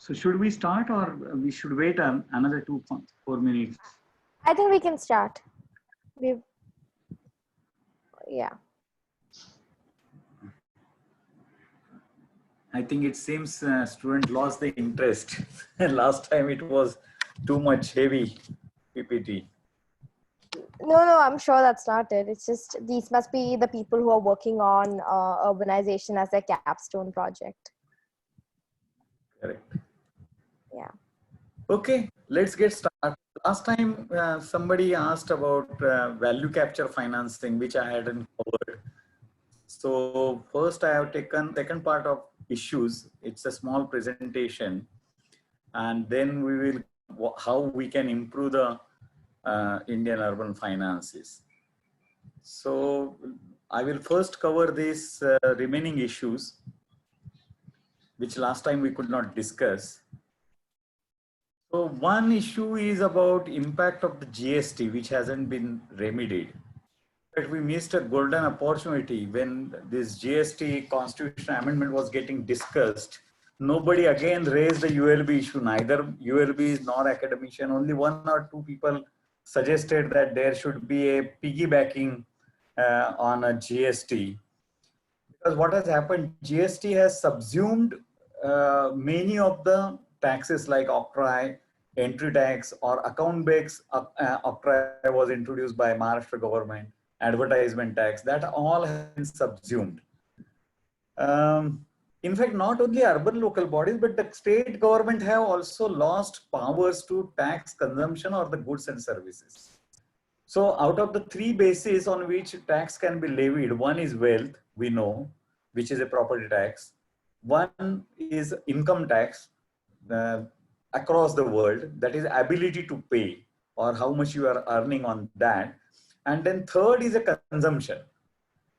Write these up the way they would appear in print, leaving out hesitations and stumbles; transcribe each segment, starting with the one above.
So should we start or we should wait another 4 minutes? I think we can start. Yeah. I think it seems student lost the interest. Last time it was too much heavy PPT. No, I'm sure that's not it. It's just these must be the people who are working on urbanization as their capstone project. Correct. Yeah. Okay, let's get started. Last time somebody asked about value capture financing, which I hadn't covered. So first I have taken second part of issues. It's a small presentation, and then we will how we can improve the Indian urban finances. So I will first cover these remaining issues, which last time we could not discuss. So one issue is about impact of the GST, which hasn't been remedied. But we missed a golden opportunity when this GST constitutional amendment was getting discussed. Nobody again raised the ULB issue, neither ULBs nor academician. Only one or two people suggested that there should be a piggybacking on a GST. Because what has happened, GST has subsumed many of the taxes like octroi, entry tax or account-based octroi was introduced by Maharashtra government, advertisement tax, that all have been subsumed. In fact, not only urban local bodies, but the state government have also lost powers to tax consumption or the goods and services. So out of the three bases on which tax can be levied, one is wealth, we know, which is a property tax. One is income tax across the world, that is ability to pay or how much you are earning on that. And then third is a consumption.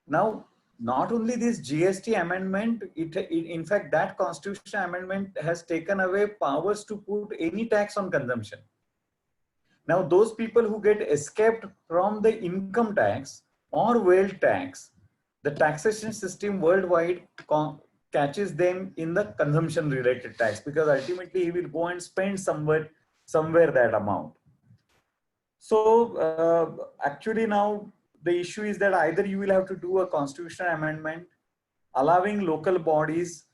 Now, not only this GST amendment, in fact, that constitutional amendment has taken away powers to put any tax on consumption. Now, those people who get escaped from the income tax or wealth tax, the taxation system worldwide catches them in the consumption related tax, because ultimately he will go and spend somewhere that amount. So actually now the issue is that either you will have to do a constitutional amendment allowing local bodies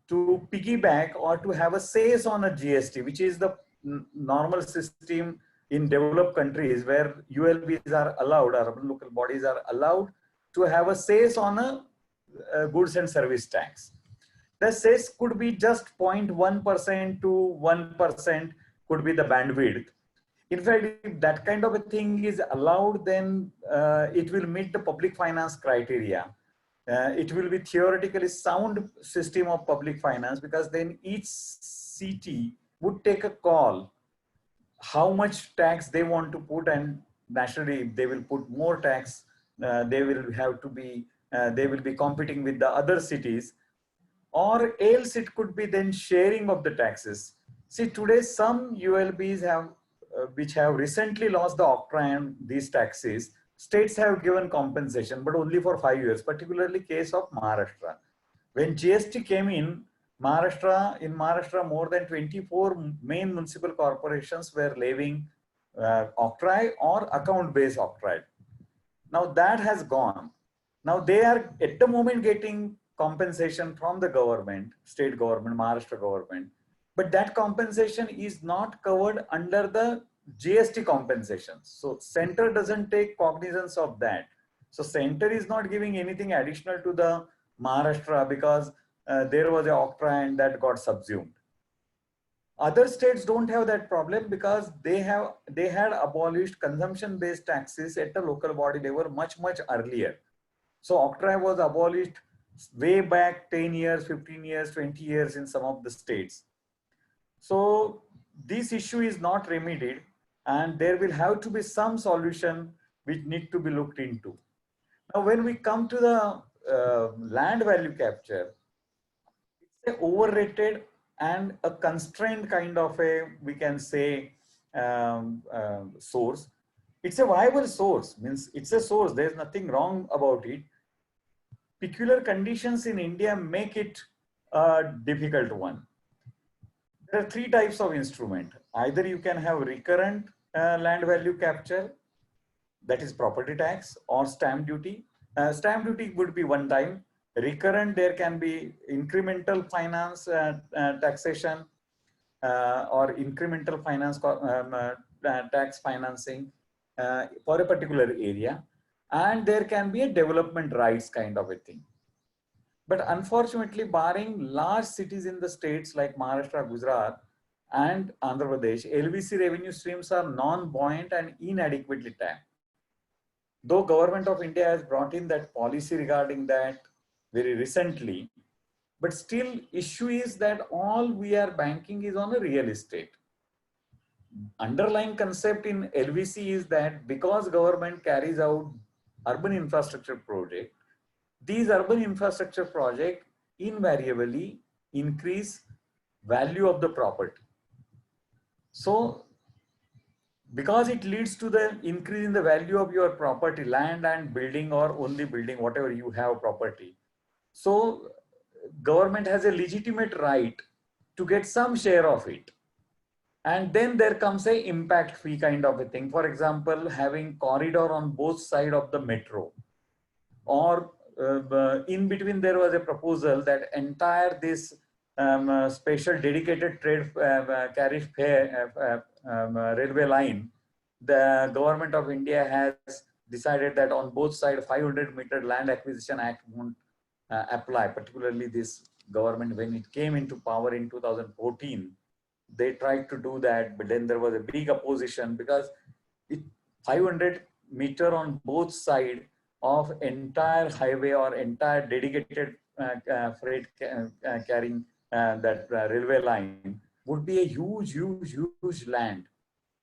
to piggyback or to have a say on a GST, which is the normal system in developed countries where ULBs are allowed, urban local bodies are allowed to have a say on a goods and service tax. The cess could be just 0.1% to 1% could be the bandwidth. In fact, if that kind of a thing is allowed, then it will meet the public finance criteria. It will be theoretically sound system of public finance, because then each city would take a call how much tax they want to put, and naturally if they will put more tax, they will have to be they will be competing with the other cities, or else it could be then sharing of the taxes. See, today some ULBs have which have recently lost the octroi and these taxes, states have given compensation, but only for 5 years, particularly case of Maharashtra. When GST came in Maharashtra, more than 24 main municipal corporations were levying octroi or account-based octroi. Now that has gone. Now they are at the moment getting compensation from the government, state government, Maharashtra government, but that compensation is not covered under the GST compensation. So center doesn't take cognizance of that. So center is not giving anything additional to the Maharashtra because there was a octroi and that got subsumed. Other states don't have that problem because they had abolished consumption-based taxes at the local body level much earlier. So octroi was abolished way back 10 years, 15 years, 20 years in some of the states. So this issue is not remedied, and there will have to be some solution which need to be looked into. Now, when we come to the land value capture, it's an overrated and a constrained kind of a, we can say, source. It's a viable source, means it's a source, there's nothing wrong about it. Peculiar conditions in India make it a difficult one. There are three types of instrument. Either you can have recurrent land value capture, that is property tax, or stamp duty. Stamp duty would be one time. Recurrent, there can be incremental finance taxation or incremental finance tax financing for a particular area. And there can be a development rights kind of a thing. But unfortunately, barring large cities in the states like Maharashtra, Gujarat, and Andhra Pradesh, LVC revenue streams are non-buoyant and inadequately tapped. Though Government of India has brought in that policy regarding that very recently, but still issue is that all we are banking is on a real estate. Underlying concept in LVC is that because government carries out urban infrastructure project, these urban infrastructure projects invariably increase value of the property. So because it leads to the increase in the value of your property, land and building, or only building, whatever you have property. So government has a legitimate right to get some share of it. And then there comes a impact fee kind of a thing. For example, having corridor on both sides of the metro, or in between there was a proposal that entire this special dedicated trade carriage fare railway line, the Government of India has decided that on both sides 500-meter land acquisition act won't apply. Particularly this government, when it came into power in 2014, they tried to do that, but then there was a big opposition because it 500-meter on both sides of entire highway or entire dedicated freight carrying that railway line would be a huge land,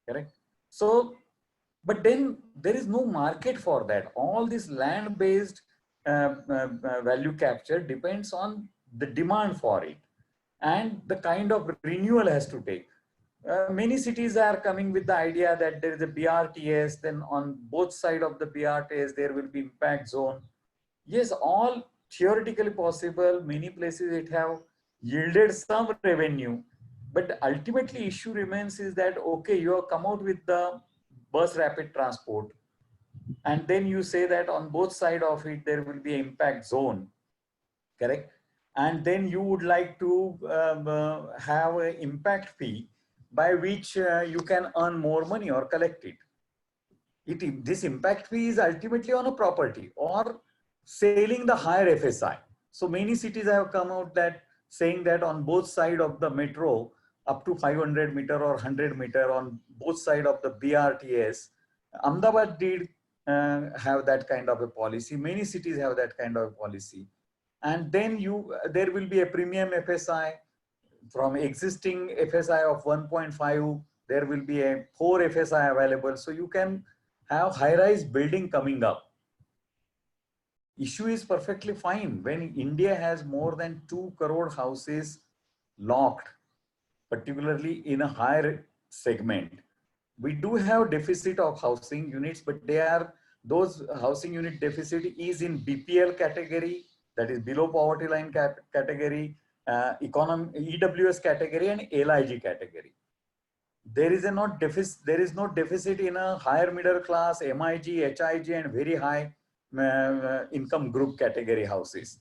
correct? So, but then there is no market for that. All this land-based value capture depends on the demand for it and the kind of renewal has to take. Many cities are coming with the idea that there is a BRTS, then on both sides of the BRTS, there will be impact zone. Yes, all theoretically possible. Many places it have yielded some revenue, but ultimately issue remains is that, okay, you have come out with the bus rapid transport, and then you say that on both sides of it, there will be an impact zone, correct? And then you would like to have an impact fee by which you can earn more money or collect it. This impact fee is ultimately on a property or selling the higher FSI. So many cities have come out that saying that on both sides of the metro, up to 500-meter or 100-meter on both sides of the BRTS, Ahmedabad did have that kind of a policy. Many cities have that kind of a policy. And then there will be a premium FSI from existing FSI of 1.5. There will be a 4 FSI available. So you can have high-rise building coming up. Issue is perfectly fine when India has more than 2 crore houses locked, particularly in a higher segment. We do have deficit of housing units, but those housing unit deficit is in BPL category, that is below poverty line category, EWS category, and LIG category. There is no deficit in a higher middle class, MIG, HIG, and very high income group category houses.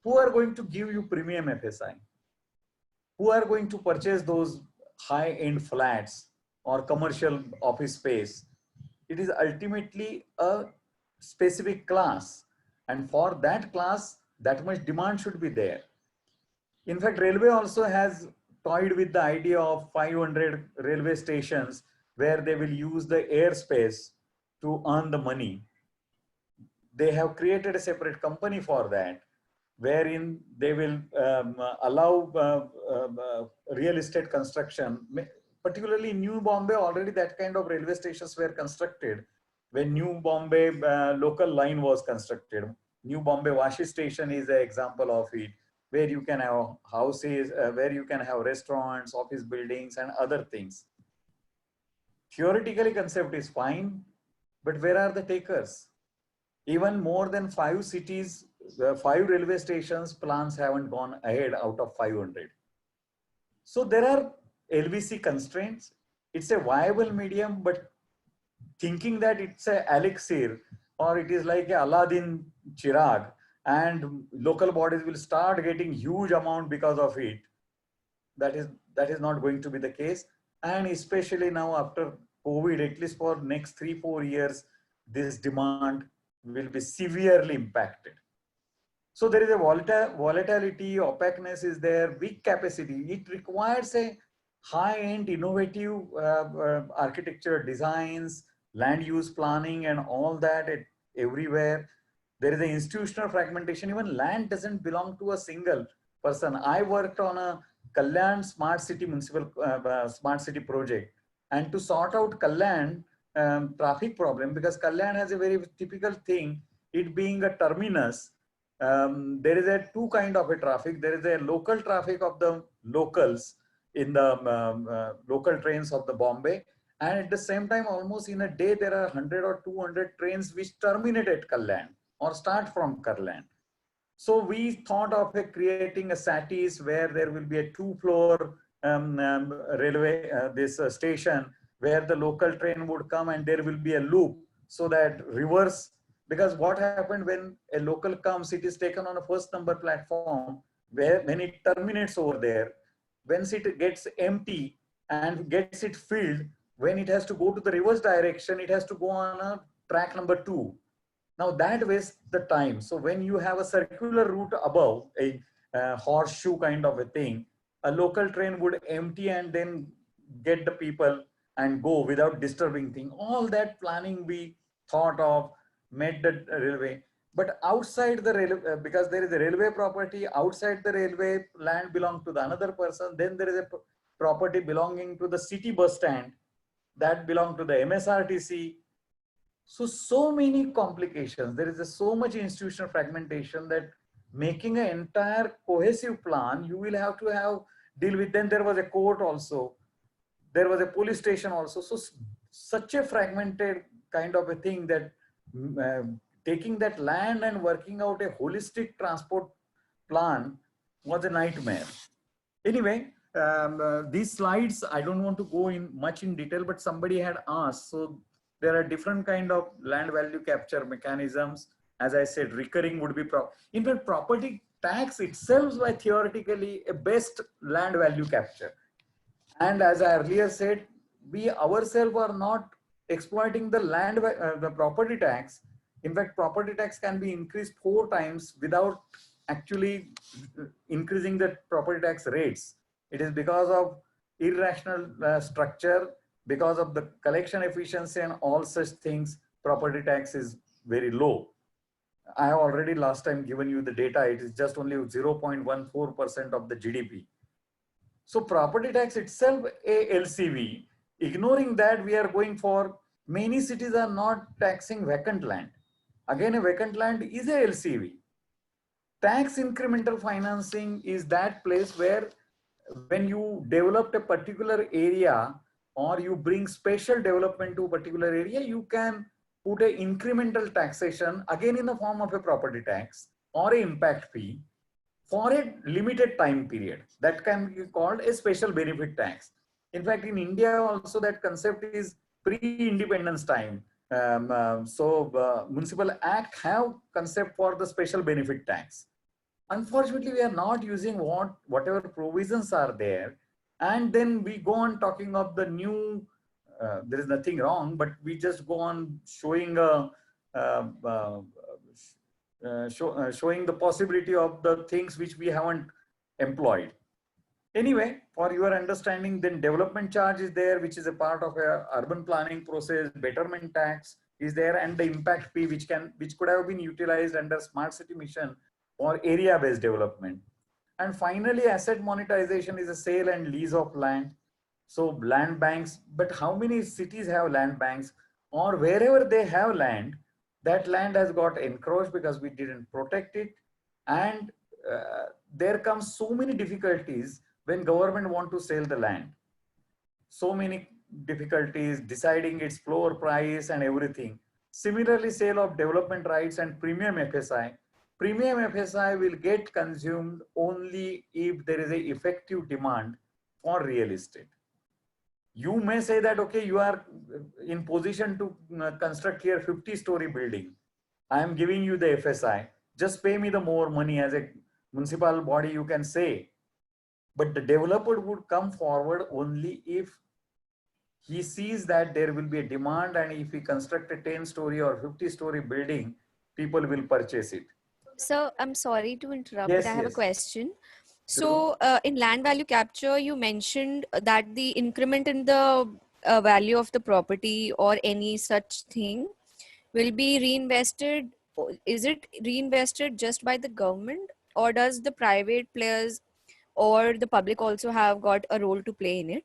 Who are going to give you premium FSI? Who are going to purchase those high-end flats or commercial office space? It is ultimately a specific class, and for that class, that much demand should be there. In fact, railway also has toyed with the idea of 500 railway stations where they will use the airspace to earn the money. They have created a separate company for that, wherein they will allow real estate construction. Particularly in New Bombay, already that kind of railway stations were constructed when New Bombay local line was constructed. New Bombay Vashi station is an example of it, where you can have houses, where you can have restaurants, office buildings, and other things. Theoretically, concept is fine, but where are the takers? Even more than 5 cities, 5 railway stations plans haven't gone ahead out of 500. So there are LVC constraints. It's a viable medium, but thinking that it's a elixir or it is like a Aladdin Chirag and local bodies will start getting huge amount because of it, that is not going to be the case. And especially now after COVID, at least for next 3-4 years, this demand will be severely impacted. So there is a volatility, opaqueness is there, weak capacity. It requires a high-end innovative architecture designs, land use planning and all that everywhere. There is an institutional fragmentation. Even land doesn't belong to a single person. I worked on a Kalyan smart city municipal smart city project, and to sort out Kalyan traffic problem, because Kalyan has a very typical thing, it being a terminus. There is a two kind of a traffic. There is a local traffic of the locals in the local trains of the Bombay, and at the same time, almost in a day, there are 100 or 200 trains which terminate at Kalyan or start from Kalyan. So we thought of creating a SATIS where there will be a 2-floor railway station where the local train would come and there will be a loop so that reverse. Because what happened when a local comes, it is taken on a first number platform where when it terminates over there, once it gets empty and gets it filled, when it has to go to the reverse direction, it has to go on a track number 2. Now that wastes the time. So when you have a circular route above, a horseshoe kind of a thing, a local train would empty and then get the people and go without disturbing thing. All that planning we thought of, made the railway. But outside the railway, because there is a railway property, outside the railway land belongs to the another person. Then there is a property belonging to the city bus stand that belong to the MSRTC. So many complications. There is so much institutional fragmentation that making an entire cohesive plan, you will have to deal with. Then there was a court also. There was a police station also. So such a fragmented kind of a thing that taking that land and working out a holistic transport plan was a nightmare. Anyway, these slides, I don't want to go in much in detail, but somebody had asked. So there are different kind of land value capture mechanisms. As I said, recurring would be in fact, property tax itself is theoretically a best land value capture. And as I earlier said, we ourselves are not exploiting the land, the property tax. In fact, property tax can be increased 4 times without actually increasing the property tax rates. It is because of irrational structure, because of the collection efficiency and all such things, property tax is very low. I have already last time given you the data. It is just only 0.14% of the GDP. So property tax itself, a LCV. Ignoring that, we are going for, many cities are not taxing vacant land. Again, a vacant land is a LCV. Tax incremental financing is that place where when you develop a particular area or you bring special development to a particular area, you can put an incremental taxation again in the form of a property tax or an impact fee for a limited time period. That can be called a special benefit tax. In fact, in India also that concept is pre-independence time. Municipal Act have concept for the special benefit tax. Unfortunately, we are not using whatever provisions are there. And then we go on talking of the new, there is nothing wrong, but we just go on showing showing the possibility of the things which we haven't employed. Anyway, for your understanding, then development charge is there, which is a part of a urban planning process. Betterment tax is there, and the impact fee, which could have been utilized under smart city mission or area-based development. And finally, asset monetization is a sale and lease of land. So land banks, but how many cities have land banks, or wherever they have land, that land has got encroached because we didn't protect it. And there comes so many difficulties when government want to sell the land. So many difficulties deciding its floor price and everything. Similarly, sale of development rights and premium FSI. Premium FSI will get consumed only if there is an effective demand for real estate. You may say that, okay, you are in position to construct here 50-story building. I am giving you the FSI. Just pay me the more money. As a municipal body, you can say. But the developer would come forward only if he sees that there will be a demand, and if he construct a 10-story or 50-story building, people will purchase it. So I'm sorry to interrupt, but Yes, I have a yes. question. Sure. So in land value capture, you mentioned that the increment in the value of the property or any such thing will be reinvested. Is it reinvested just by the government, or does the private players or the public also have got a role to play in it,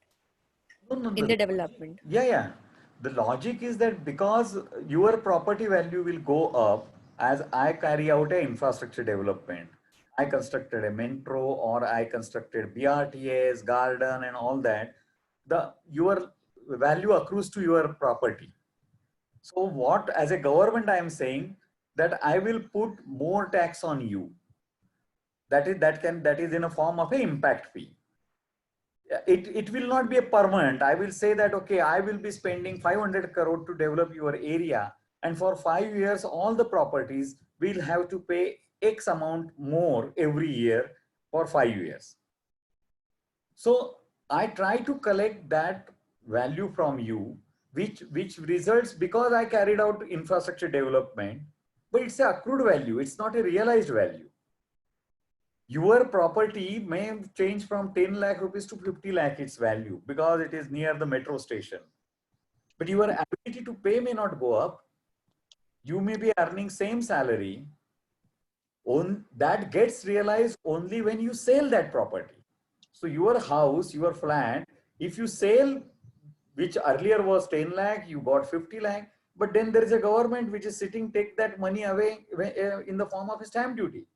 No, no, in no. the development? Yeah, yeah. The logic is that because your property value will go up as I carry out a infrastructure development. I constructed a metro, or I constructed BRTS, garden and all that. Your value accrues to your property. So what, as a government, I am saying that I will put more tax on you. That is in a form of an impact fee. It will not be a permanent. I will say that, okay, I will be spending 500 crore to develop your area, and for 5 years all the properties will have to pay X amount more every year for 5 years. So I try to collect that value from you, which results because I carried out infrastructure development, but it's a accrued value, it's not a realized value. Your property may change from 10 lakh rupees to 50 lakh its value because it is near the metro station. But your ability to pay may not go up. You may be earning same salary. That gets realized only when you sell that property. So your house, your flat, if you sell, which earlier was 10 lakh, you got 50 lakh, but then there is a government which is sitting, take that money away in the form of a stamp duty.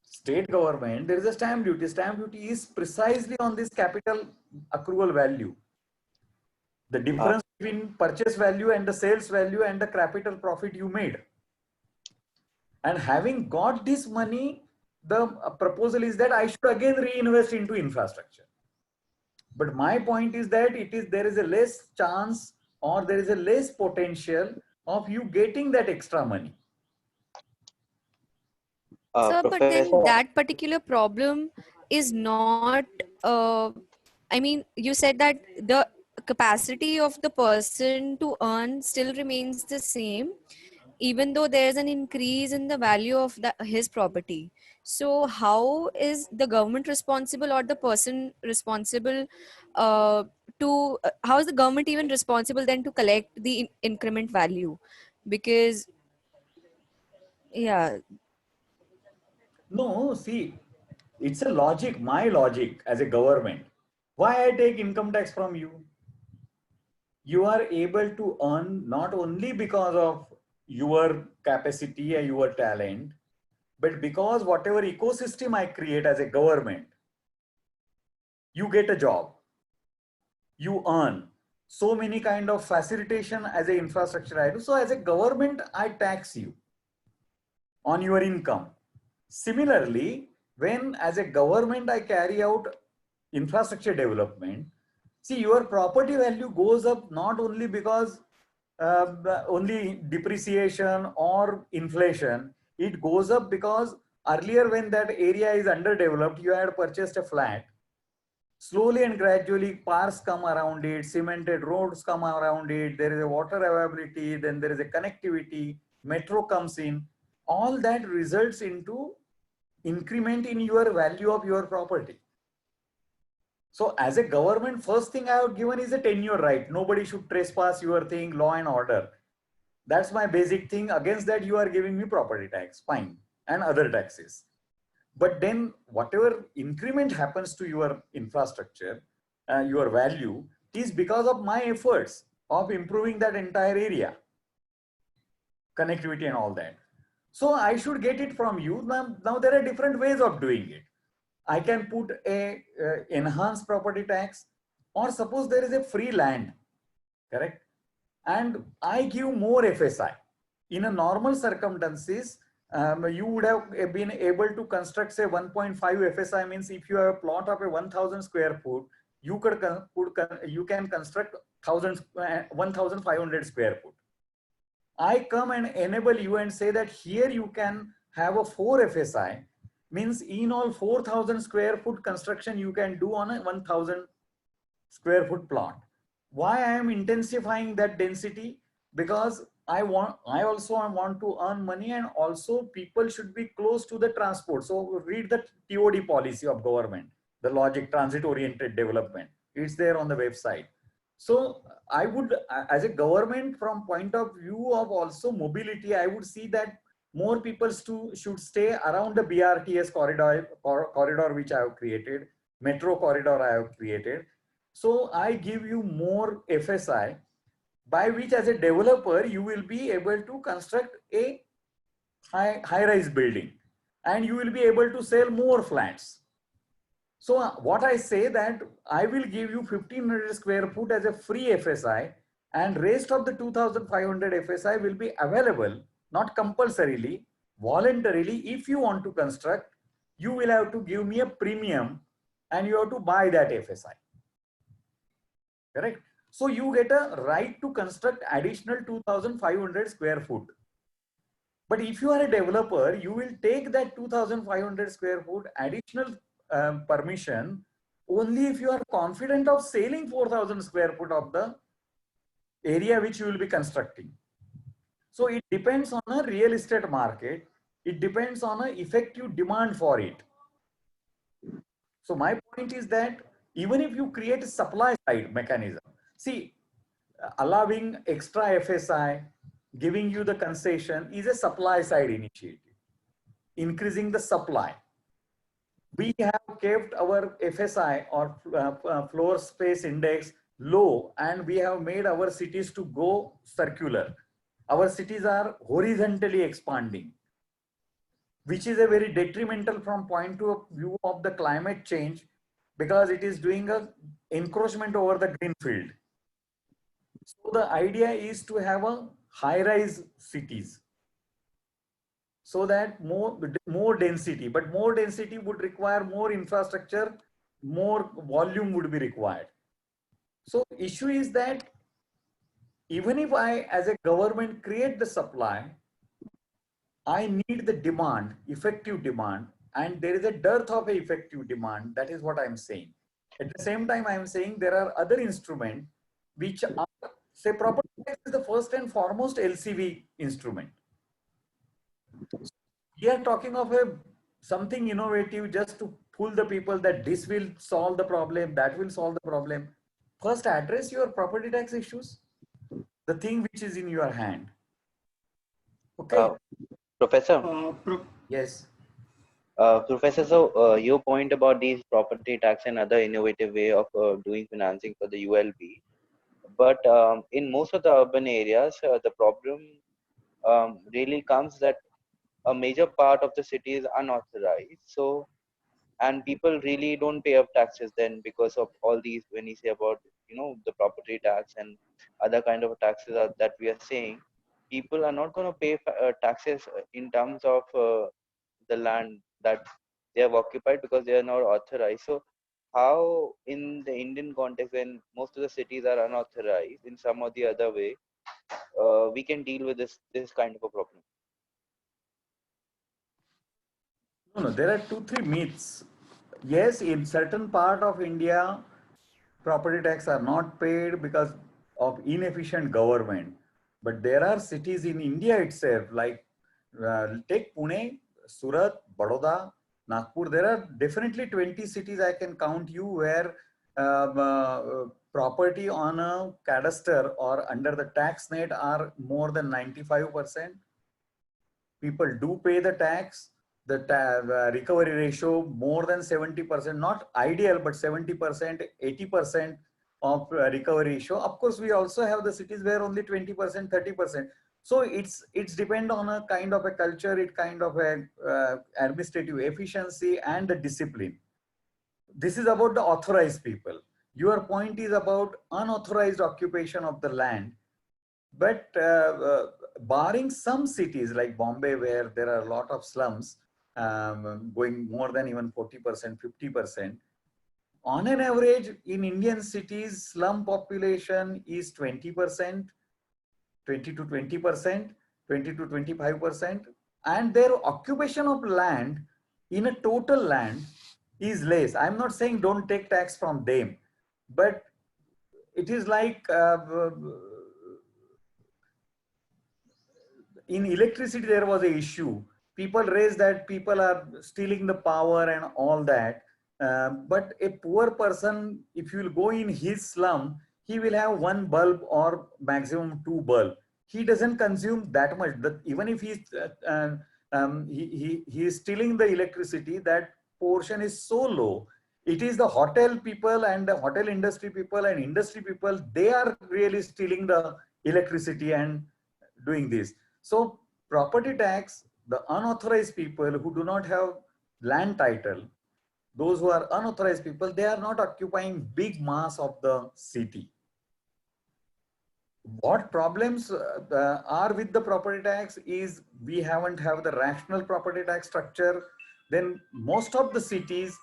State government, there is a stamp duty. Stamp duty is precisely on this capital accrual value. The difference between purchase value and the sales value and the capital profit you made. And having got this money, the proposal is that I should again reinvest into infrastructure. But my point is that there is a less chance, or there is a less potential of you getting that extra money. Sir, but then that particular problem is not, I mean, you said that the capacity of the person to earn still remains the same, even though there's an increase in the value of his property. So how is the government responsible, or the person responsible how is the government even responsible then to collect the increment value? Because, yeah. No, see, it's a logic, my logic as a government. Why I take income tax from you? You are able to earn not only because of your capacity and your talent, but because whatever ecosystem I create as a government, you get a job, you earn so many kind of facilitation as a infrastructure I do. So as a government, I tax you on your income. Similarly, when as a government I carry out infrastructure development, see, your property value goes up not only because only depreciation or inflation. It goes up because earlier when that area is underdeveloped, you had purchased a flat. Slowly and gradually parks come around it, cemented roads come around it, there is a water availability, then there is a connectivity, metro comes in. All that results into increment in your value of your property. So as a government, first thing I have given is a tenure right. Nobody should trespass your thing, law and order. That's my basic thing. Against that, you are giving me property tax, fine, and other taxes. But then whatever increment happens to your infrastructure, your value, is because of my efforts of improving that entire area, connectivity and all that. So I should get it from you. Now there are different ways of doing it. I can put a enhanced property tax, or suppose there is a free land, correct? And I give more FSI. In a normal circumstances, you would have been able to construct say 1.5 FSI. Means if you have a plot of a 1000 square foot, you you can construct 1500 square foot. I come and enable you and say that here you can have a 4 FSI, means in all 4000 square foot construction you can do on a 1000 square foot plot. Why I am intensifying that density? Because I also want to earn money, and also people should be close to the transport. So read the TOD policy of government, the logic transit oriented development. It's there on the website. So I would, as a government, from point of view of also mobility, I would see that more people should stay around the BRTS corridor which I have created, metro corridor I have created. So I give you more FSI, by which as a developer, you will be able to construct a high-rise building, and you will be able to sell more flats. So what I say that I will give you 1500 square foot as a free FSI, and rest of the 2500 FSI will be available, not compulsorily, voluntarily. If you want to construct, you will have to give me a premium and you have to buy that FSI. Correct? So you get a right to construct additional 2500 square foot. But if you are a developer, you will take that 2500 square foot additional permission only if you are confident of selling 4000 square foot of the area which you will be constructing. So it depends on a real estate market. It depends on an effective demand for it. So my point is that even if you create a supply side mechanism, see, allowing extra FSI, giving you the concession is a supply side initiative, increasing the supply. We have kept our FSI or floor space index low, and we have made our cities to go circular. Our cities are horizontally expanding, which is a very detrimental from point of view of the climate change, because it is doing a encroachment over the green field. So the idea is to have a high-rise cities, so that more density, but more density would require more infrastructure, more volume would be required. So issue is that even if I as a government create the supply, I need the demand, effective demand, and there is a dearth of effective demand. That is what I'm saying. At the same time, I'm saying there are other instruments which are, say, property tax is the first and foremost LCV instrument. We are talking of something innovative just to fool the people that this will solve the problem, that will solve the problem. First, address your property tax issues, the thing which is in your hand. Okay. Professor? Yes. Professor, so your point about these property tax and other innovative way of doing financing for the ULB, but in most of the urban areas, the problem really comes that a major part of the city is unauthorized. So, and people really don't pay up taxes then because of all these, when you say about, the property tax and other kind of taxes that we are saying, people are not going to pay taxes in terms of the land that they have occupied because they are not authorized. So how in the Indian context, when most of the cities are unauthorized in some or the other way, we can deal with this kind of a problem? No, there are 2-3 myths. Yes, in certain part of India, property tax are not paid because of inefficient government. But there are cities in India itself, like take Pune, Surat, Baroda, Nagpur. There are definitely 20 cities I can count you where property on a cadastre or under the tax net are more than 95%. People do pay the tax. The recovery ratio more than 70%, not ideal, but 70%, 80% of recovery ratio. Of course, we also have the cities where only 20%, 30%. So it's depend on a kind of a culture, it kind of a administrative efficiency and the discipline. This is about the authorized people. Your point is about unauthorized occupation of the land. But barring some cities like Bombay, where there are a lot of slums, going more than even 40%, 50%, on an average in Indian cities, slum population is 20%, 20 to 20%, 20 to 25%, and their occupation of land in a total land is less. I'm not saying don't take tax from them, but it is like in electricity there was a issue. People raised that people are stealing the power and all that. But a poor person, if you will go in his slum, he will have one bulb or maximum two bulb. He doesn't consume that much. That even if he is stealing the electricity, that portion is so low. It is the hotel people and the hotel industry people and industry people, they are really stealing the electricity and doing this. So property tax, the unauthorized people who do not have land title, those who are unauthorized people, they are not occupying big mass of the city. What problems are with the property tax is we haven't have the rational property tax structure. Then most of the cities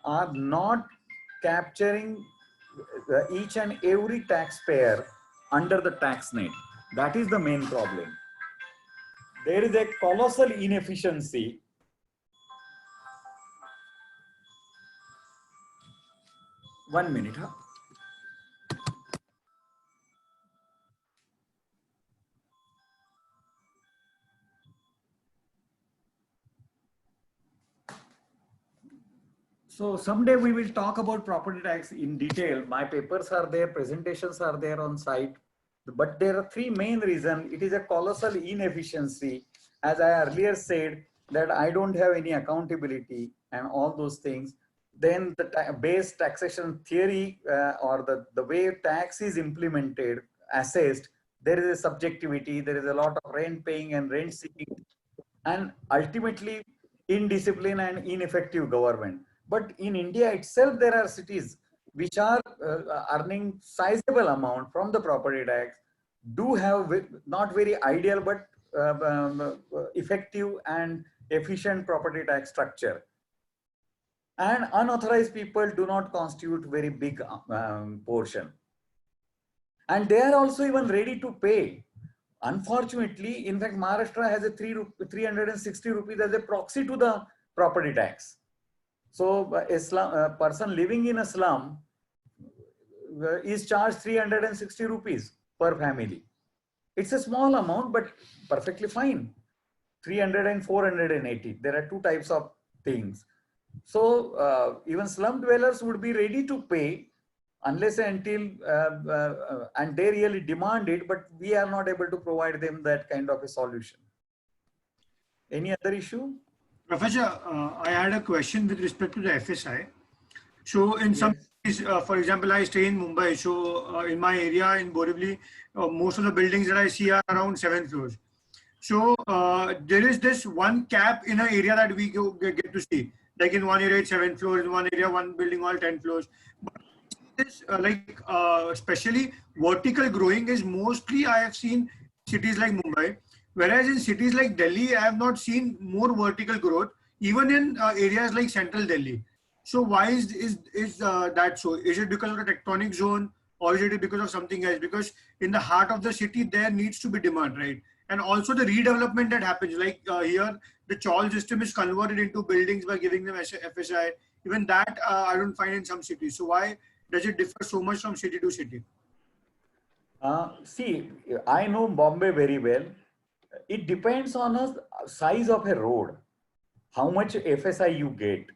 are not capturing each and every taxpayer under the tax net. That is the main problem. There is a colossal inefficiency. One minute, huh? So someday we will talk about property tax in detail. My papers are there, presentations are there on site. But there are three main reasons. It is a colossal inefficiency. As I earlier said, that I don't have any accountability and all those things. Then the base taxation theory or the way tax is implemented, assessed, there is a subjectivity, there is a lot of rent paying and rent seeking, and ultimately indiscipline and ineffective government. But in India itself, there are cities which are earning sizable amount from the property tax, do have not very ideal but effective and efficient property tax structure. And unauthorized people do not constitute very big portion. And they are also even ready to pay. Unfortunately, in fact, Maharashtra has a 360 rupees as a proxy to the property tax. So a person living in a slum is charged 360 rupees per family. It's a small amount, but perfectly fine. 300 and 480. There are two types of things. So even slum dwellers would be ready to pay unless and until, and they really demand it, but we are not able to provide them that kind of a solution. Any other issue? Professor, I had a question with respect to the FSI. So in some cities, for example, I stay in Mumbai. So in my area in Borivali, most of the buildings that I see are around 7 floors. So there is this one cap in an area that we get to see. Like in one area, it's 7 floors. In one area, one building, all 10 floors. But this, especially vertical growing is mostly I have seen cities like Mumbai. Whereas in cities like Delhi, I have not seen more vertical growth, even in areas like central Delhi. So why is that so? Is it because of the tectonic zone, or is it because of something else? Because in the heart of the city, there needs to be demand, right? And also the redevelopment that happens, like here, the chawl system is converted into buildings by giving them FSI. Even that I don't find in some cities. So why does it differ so much from city to city? See, I know Bombay very well. It depends on the size of a road, how much FSI you get,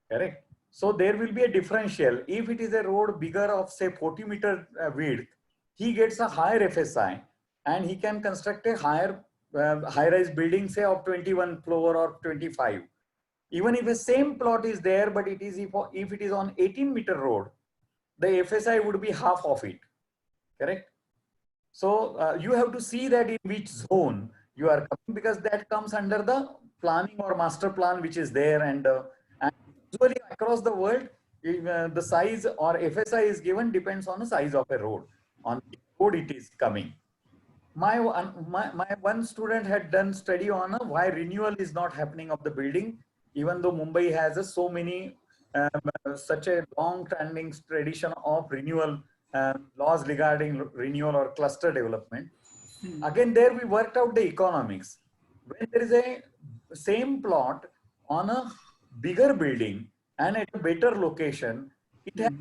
correct? So there will be a differential. If it is a road bigger of say 40-meter width, he gets a higher FSI and he can construct a higher high-rise building say of 21 floor or 25. Even if the same plot is there, but it is if it is on 18-meter road, the FSI would be half of it, correct? So you have to see that in which zone you are coming, because that comes under the planning or master plan which is there, and usually across the world the size or FSI is given depends on the size of a road, on which road it is coming. my one student had done study on why renewal is not happening of the building, even though Mumbai has so many such a long standing tradition of renewal laws regarding renewal or cluster development. Again, there we worked out the economics. When there is a same plot on a bigger building and at a better location, it has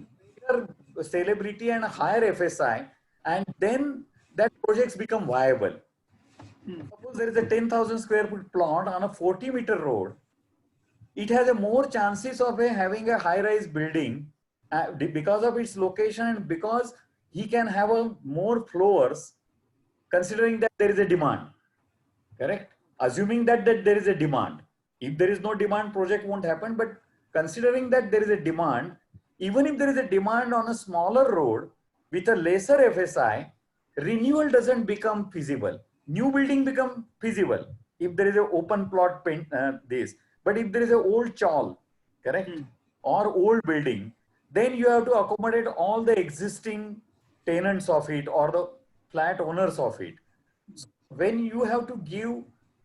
greater celebrity and a higher FSI, and then that projects become viable. Suppose there is a 10,000 square foot plot on a 40-meter road, it has a more chances of having a high-rise building because of its location and because he can have a more floors, considering that there is a demand. Correct? Assuming that there is a demand. If there is no demand, project won't happen. But considering that there is a demand, even if there is a demand on a smaller road with a lesser FSI, renewal doesn't become feasible. New building become feasible if there is an open plot this. But if there is an old chawl, correct, or old building, then you have to accommodate all the existing tenants of it or the flat owners of it. When you have to give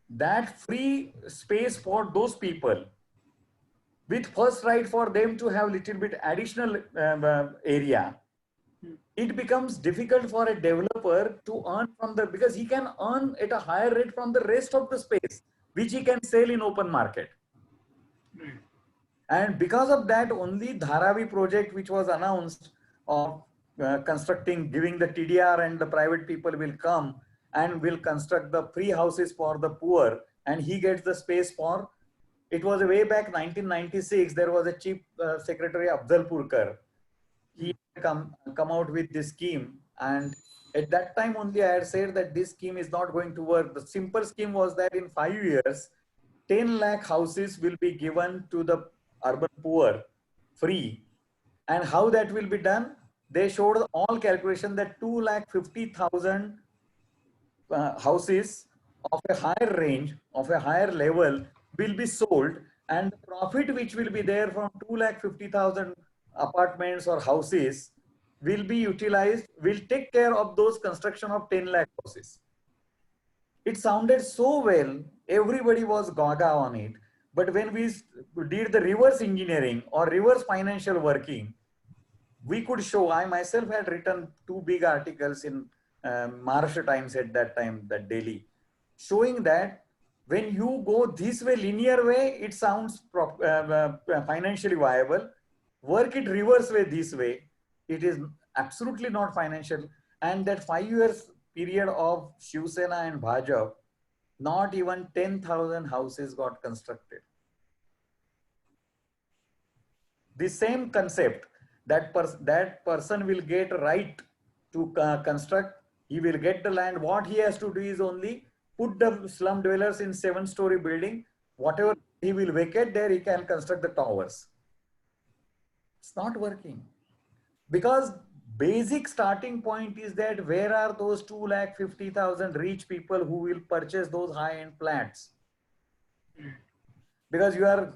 that free space for those people with first right for them to have little bit additional area, it becomes difficult for a developer to earn from the, because he can earn at a higher rate from the rest of the space which he can sell in open market. And because of that, only Dharavi project which was announced of constructing, giving the TDR, and the private people will come and will construct the free houses for the poor, and he gets the space for, it was way back 1996, there was a chief secretary Afzal Purkar. He come out with this scheme, and at that time only I had said that this scheme is not going to work. The simple scheme was that in 5 years, 10 lakh houses will be given to the urban poor free. And how that will be done? They showed all calculation that 2,50,000 houses of a higher range, of a higher level will be sold, and the profit which will be there from 2,50,000 apartments or houses will be utilized, will take care of those construction of 10 lakh houses. It sounded so well, everybody was gaga on it. But when we did the reverse engineering or reverse financial working, we could show, I myself had written 2 big articles in Maharashtra Times at that time, that daily, showing that when you go this way, linear way, it sounds financially viable. Work it reverse way, this way, it is absolutely not financial. And that 5 years period of Shiv Sena and Bhajap, not even 10,000 houses got constructed. The same concept, that person will get right to construct, he will get the land. What he has to do is only put the slum dwellers in 7-story building, whatever he will vacate there, he can construct the towers. It's not working. Because basic starting point is that where are those 2,50,000 rich people who will purchase those high-end flats? Because you are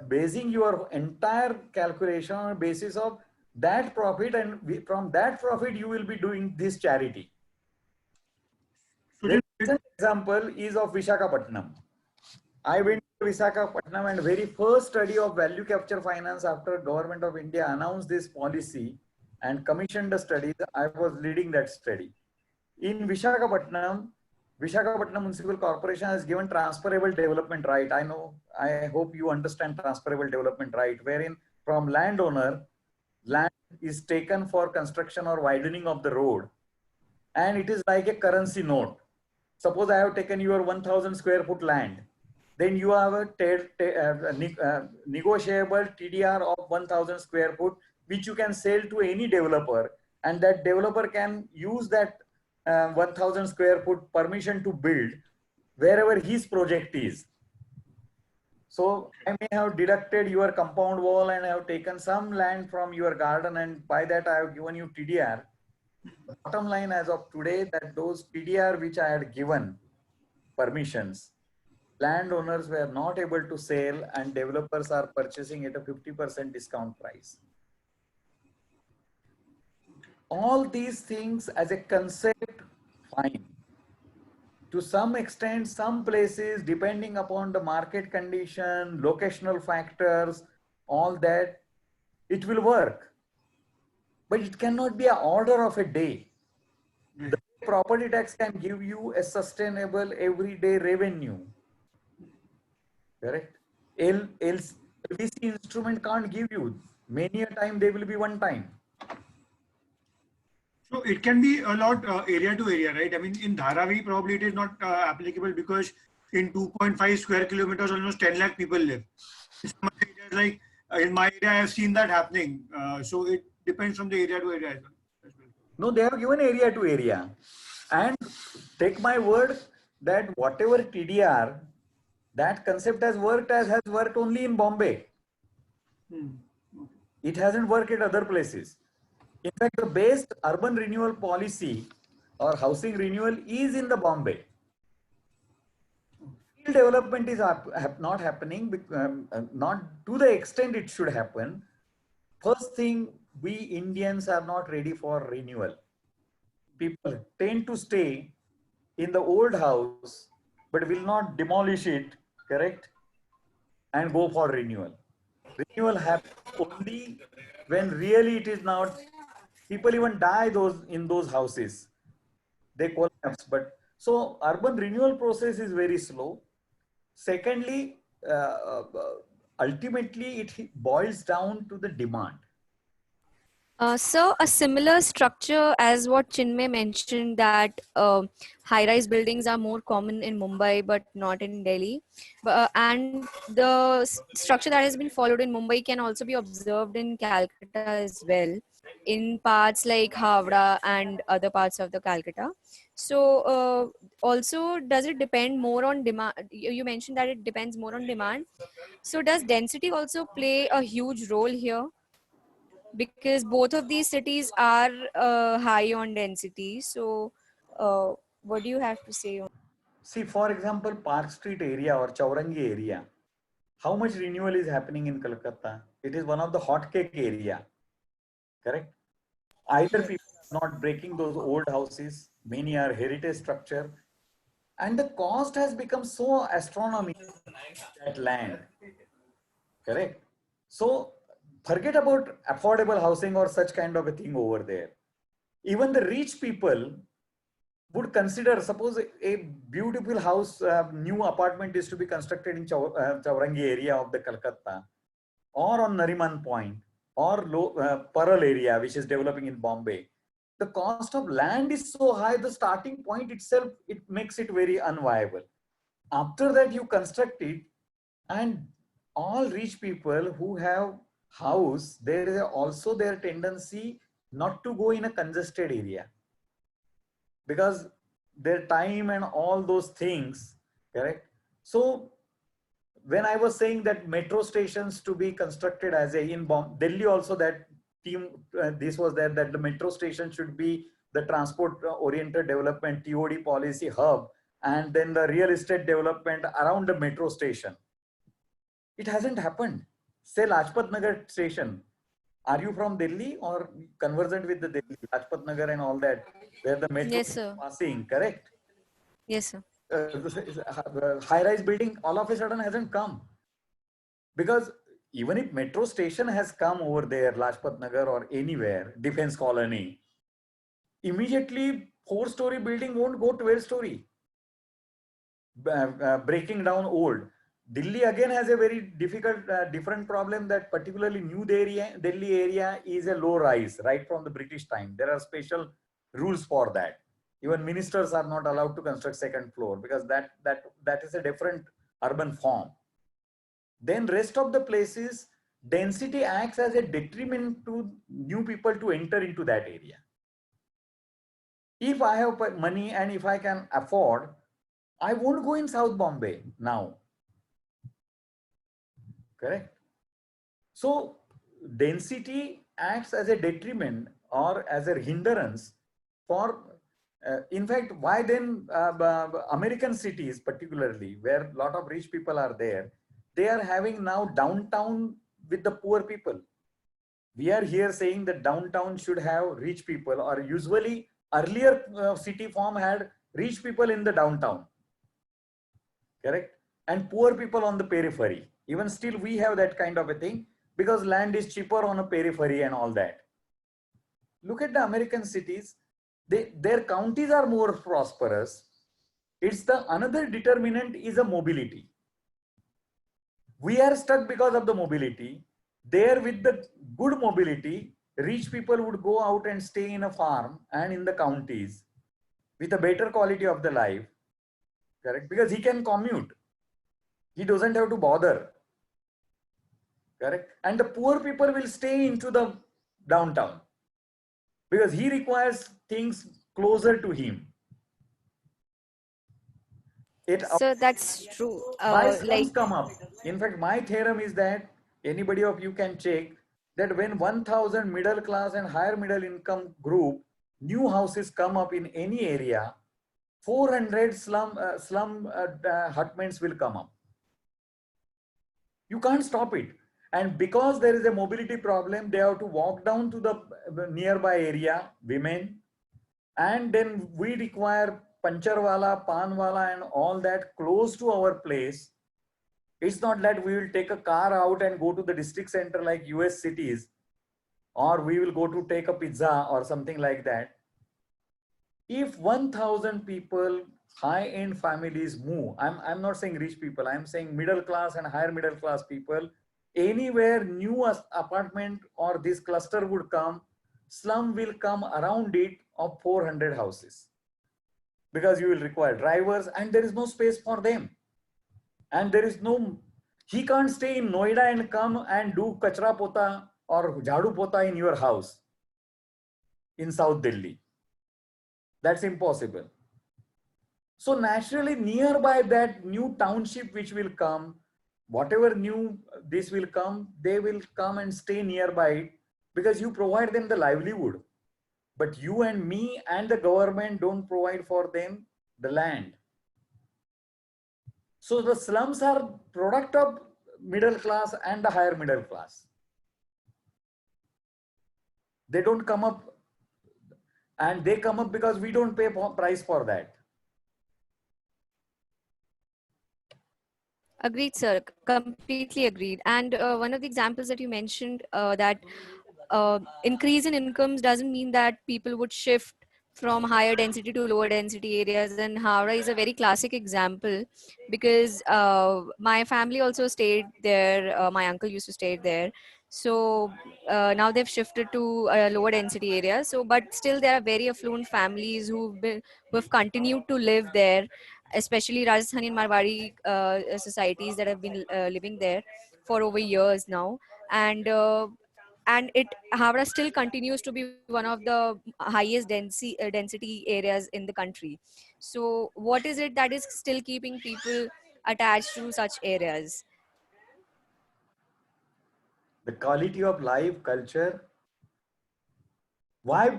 basing your entire calculation on the basis of that profit, and from that profit you will be doing this charity. The recent example is of Visakhapatnam. I went to Visakhapatnam, and very first study of value capture finance after Government of India announced this policy and commissioned the study, I was leading that study. In Visakhapatnam, Visakhapatnam Municipal Corporation has given transferable development right. I hope you understand transferable development right, wherein from landowner, land is taken for construction or widening of the road, and it is like a currency note. Suppose I have taken your 1,000 square foot land, then you have a negotiable TDR of 1,000 square foot, which you can sell to any developer, and that developer can use that 1,000 square foot permission to build wherever his project is. So I may have deducted your compound wall and I have taken some land from your garden, and by that I have given you TDR. The bottom line as of today, that those TDR which I had given permissions, landowners were not able to sell, and developers are purchasing at a 50% discount price. All these things as a concept, fine. to some extent, some places, depending upon the market condition, locational factors, all that, it will work. But it cannot be an order of a day. The property tax can give you a sustainable everyday revenue. Correct? LVC instrument can't give you. Many a time they will be one time. So it can be a lot area to area, right? I mean, in Dharavi, probably it is not applicable because in 2.5 square kilometers, almost 10 lakh people live. In some areas, like in my area, I have seen that happening. So it depends from the area to area as well. No, they have given area to area. And take my word that whatever TDR, that concept has worked only in Bombay. It hasn't worked at other places. In fact, the best urban renewal policy or housing renewal is in the Bombay. Skill development is not happening, not to the extent it should happen. First thing, we Indians are not ready for renewal. People tend to stay in the old house, but will not demolish it, correct? And go for renewal. Renewal happens only when really it is not. People even die in those houses. They collapse. But so urban renewal process is very slow. Secondly, ultimately it boils down to the demand. So a similar structure as what Chinmay mentioned, that high-rise buildings are more common in Mumbai but not in Delhi. And the structure that has been followed in Mumbai can also be observed in Calcutta as well, in parts like Havra and other parts of the Calcutta. So also, does it depend more on demand? You mentioned that it depends more on demand. So does density also play a huge role here? Because both of these cities are high on density. So what do you have to say on? See, for example, Park Street area or Chaurangi area, how much renewal is happening in Kolkata? It is one of the hotcake area, correct? Either people are not breaking those old houses, many are heritage structure, and the cost has become so astronomical that land, correct? So forget about affordable housing or such kind of a thing over there. Even the rich people would consider, suppose a beautiful house, new apartment is to be constructed in Chaurangi area of the Calcutta, or on Nariman Point, or Pearl area, which is developing in Bombay. The cost of land is so high, the starting point itself, it makes it very unviable. After that, you construct it, and all rich people who have house, there is also their tendency not to go in a congested area, because their time and all those things, correct? So when I was saying that metro stations to be constructed as in Delhi also, that team, this was there, that the metro station should be the transport oriented development TOD policy hub, and then the real estate development around the metro station. It hasn't happened. Say Lajpat Nagar station. Are you from Delhi or conversant with the Delhi, Lajpat Nagar and all that, where the metro Yes, is sir. passing, correct? Yes, sir. High-rise building all of a sudden hasn't come. Because even if metro station has come over there, Lajpat Nagar or anywhere, defense colony, immediately 4-story building won't go 12-story. Breaking down old. Delhi again has a very difficult, different problem, that particularly New Delhi area is a low rise right from the British time. There are special rules for that. Even ministers are not allowed to construct second floor, because that is a different urban form. Then rest of the places, density acts as a detriment to new people to enter into that area. If I have money and if I can afford, I won't go in South Bombay now. Correct? So density acts as a detriment or as a hindrance for, in fact, why then American cities particularly, where a lot of rich people are there, they are having now downtown with the poor people. We are here saying that downtown should have rich people, or usually earlier city form had rich people in the downtown, correct? And poor people on the periphery. Even still we have that kind of a thing because land is cheaper on a periphery and all that. Look at the American cities. Their counties are more prosperous. It's the another determinant is a mobility. We are stuck because of the mobility. There with the good mobility, rich people would go out and stay in a farm and in the counties with a better quality of the life, correct? Because he can commute. He doesn't have to bother, correct? And the poor people will stay into the downtown because he requires things closer to him. So that's true. My slums Like, come up. In fact, my theorem is that anybody of you can check that when 1000 middle class and higher middle income group new houses come up in any area, 400 slum hutments will come up. You can't stop it. And because there is a mobility problem, they have to walk down to the nearby area, women, and then we require pancharwala, panwala and all that close to our place. It's not that we will take a car out and go to the district center like US cities, or we will go to take a pizza or something like that. If 1000 people, high-end families move, I'm not saying rich people, I'm saying middle class and higher middle class people, anywhere new apartment or this cluster would come, slum will come around it of 400 houses. Because you will require drivers and there is no space for them. And there is no, he can't stay in Noida and come and do kachra pota or jhadu pota in your house in South Delhi. That's impossible. So naturally nearby that new township which will come, whatever new this will come, they will come and stay nearby it because you provide them the livelihood. But you and me and the government don't provide for them the land. So the slums are product of middle class and the higher middle class. They don't come up, and they come up because we don't pay price for that. agreed, sir. Completely agreed. And one of the examples that you mentioned, that increase in incomes doesn't mean that people would shift from higher density to lower density areas. And Howrah is a very classic example because my family also stayed there. My uncle used to stay there. So now they've shifted to lower density areas. So, but still there are very affluent families who've continued to live there, especially Rajasthani and Marwari societies that have been living there for over years now. And it Howrah still continues to be one of the highest density areas in the country. So what is it that is still keeping people attached to such areas? The quality of life, culture. Why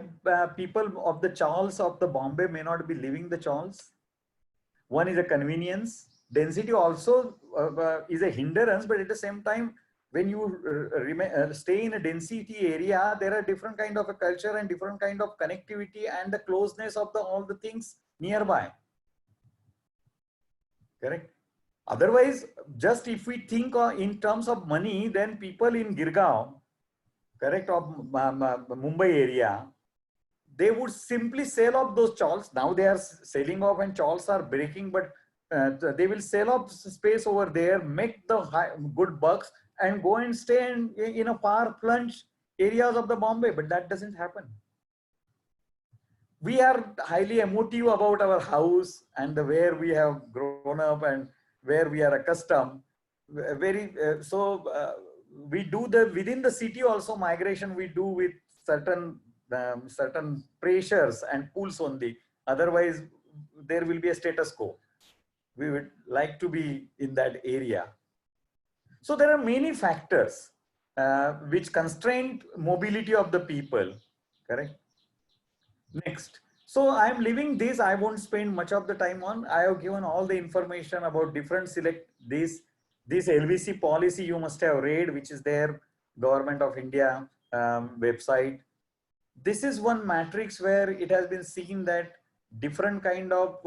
people of the chawls of the Bombay may not be living the chawls? One is a convenience. Density also is a hindrance, but at the same time, when you stay in a density area, there are different kind of a culture and different kind of connectivity and the closeness of all the things nearby. Correct? Otherwise, just if we think in terms of money, then people in Girgaon, correct, of Mumbai area, they would simply sell off those chawls. Now they are selling off and chawls are breaking, but they will sell off space over there, make the good bucks and go and stay in a far-flung areas of the Bombay, but that doesn't happen. We are highly emotive about our house and the where we have grown up and where we are accustomed. We do the within the city also migration we do with certain pressures and pulls only. Otherwise, there will be a status quo. We would like to be in that area. So there are many factors which constrain mobility of the people. Correct. Next. So I am leaving this. I won't spend much of the time on. I have given all the information about different this LVC policy you must have read, which is there, Government of India website. This is one matrix where it has been seen that different kind of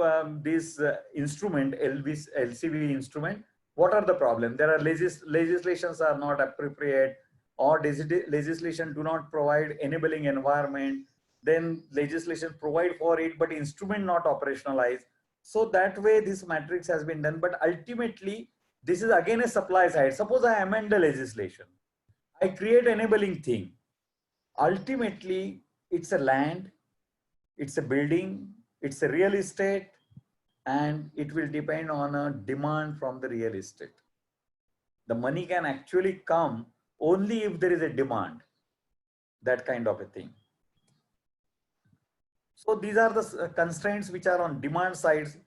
this instrument, LCV instrument. What are the problem? There are legislations are not appropriate, or legislation do not provide enabling environment. Then legislation provide for it, but instrument not operationalized. So that way this matrix has been done. But ultimately, this is again a supply side. Suppose I amend the legislation, I create enabling thing. Ultimately, it's a land, it's a building, it's a real estate, and it will depend on a demand from the real estate. The money can actually come only if there is a demand, that kind of a thing. So these are the constraints which are on demand sides,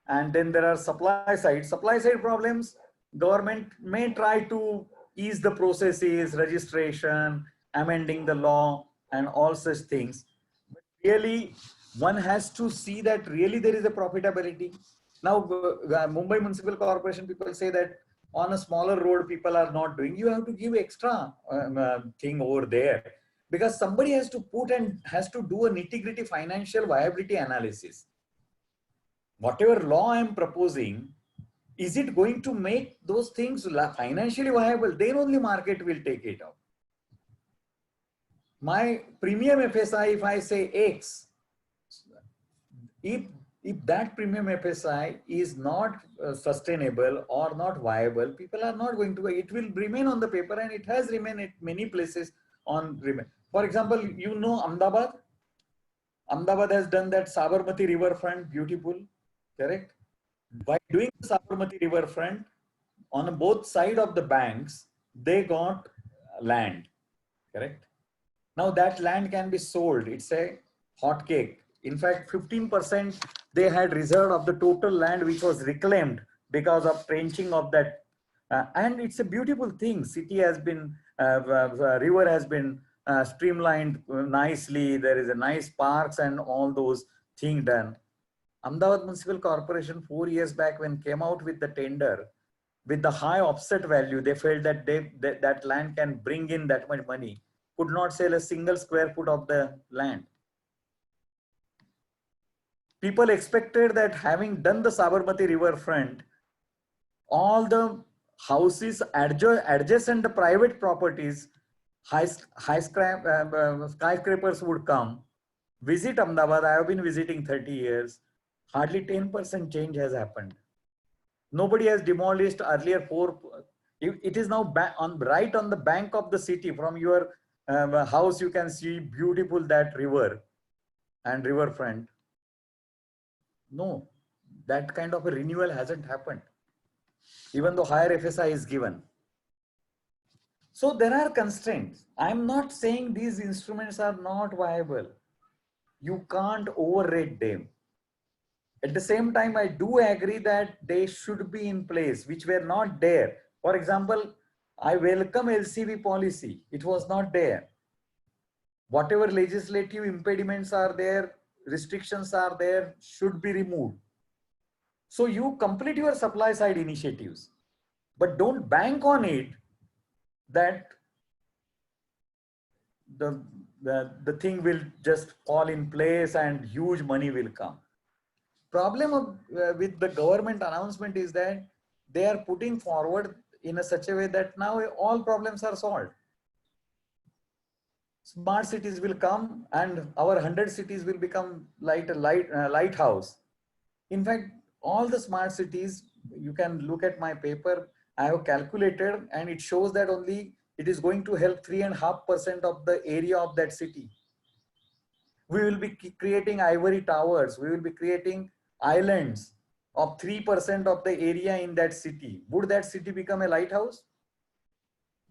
and then there are supply side. Supply side problems, government may try to ease the processes, registration, amending the law, and all such things. But really, one has to see that really there is a profitability. Now, Mumbai Municipal Corporation people say that on a smaller road people are not doing. You have to give extra thing over there, because somebody has to put and has to do a nitty-gritty financial viability analysis. Whatever law I am proposing, is it going to make those things financially viable? Then only market will take it up. My premium FSI, if I say X, if that premium FSI is not sustainable or not viable, people are not going to, it will remain on the paper, and it has remained at many places on remain. For example, you know Ahmedabad? Ahmedabad has done that Sabarmati riverfront, beautiful, correct? By doing the Sabarmati riverfront, on both sides of the banks, they got land, correct? Now that land can be sold. It's a hot cake. In fact, 15% they had reserved of the total land which was reclaimed because of trenching of that. And it's a beautiful thing. City has been, river has been streamlined nicely. There is a nice parks and all those things done. Ahmedabad Municipal Corporation 4 years back when came out with the tender, with the high offset value, they felt that that land can bring in that much money, could not sell a single square foot of the land. People expected that having done the Sabarmati riverfront, all the houses adjacent the private properties, skyscrapers would come, visit Ahmedabad. I have been visiting 30 years. Hardly 10% change has happened. Nobody has demolished earlier it is now right on the bank of the city. From your house, you can see beautiful that river and riverfront. No, that kind of a renewal hasn't happened, even though higher FSI is given. So there are constraints. I'm not saying these instruments are not viable. You can't overrate them. At the same time, I do agree that they should be in place, which were not there. For example, I welcome LCV policy. It was not there. Whatever legislative impediments are there, restrictions are there, should be removed. So you complete your supply side initiatives, but don't bank on it that the thing will just fall in place and huge money will come. Problem of, with the government announcement is that they are putting forward in such a way that now all problems are solved. Smart cities will come and our 100 cities will become like a lighthouse. In fact, all the smart cities, you can look at my paper, I have calculated, and it shows that only it is going to help 3.5% of the area of that city. We will be creating ivory towers. We will be creating islands of 3% of the area in that city. Would that city become a lighthouse?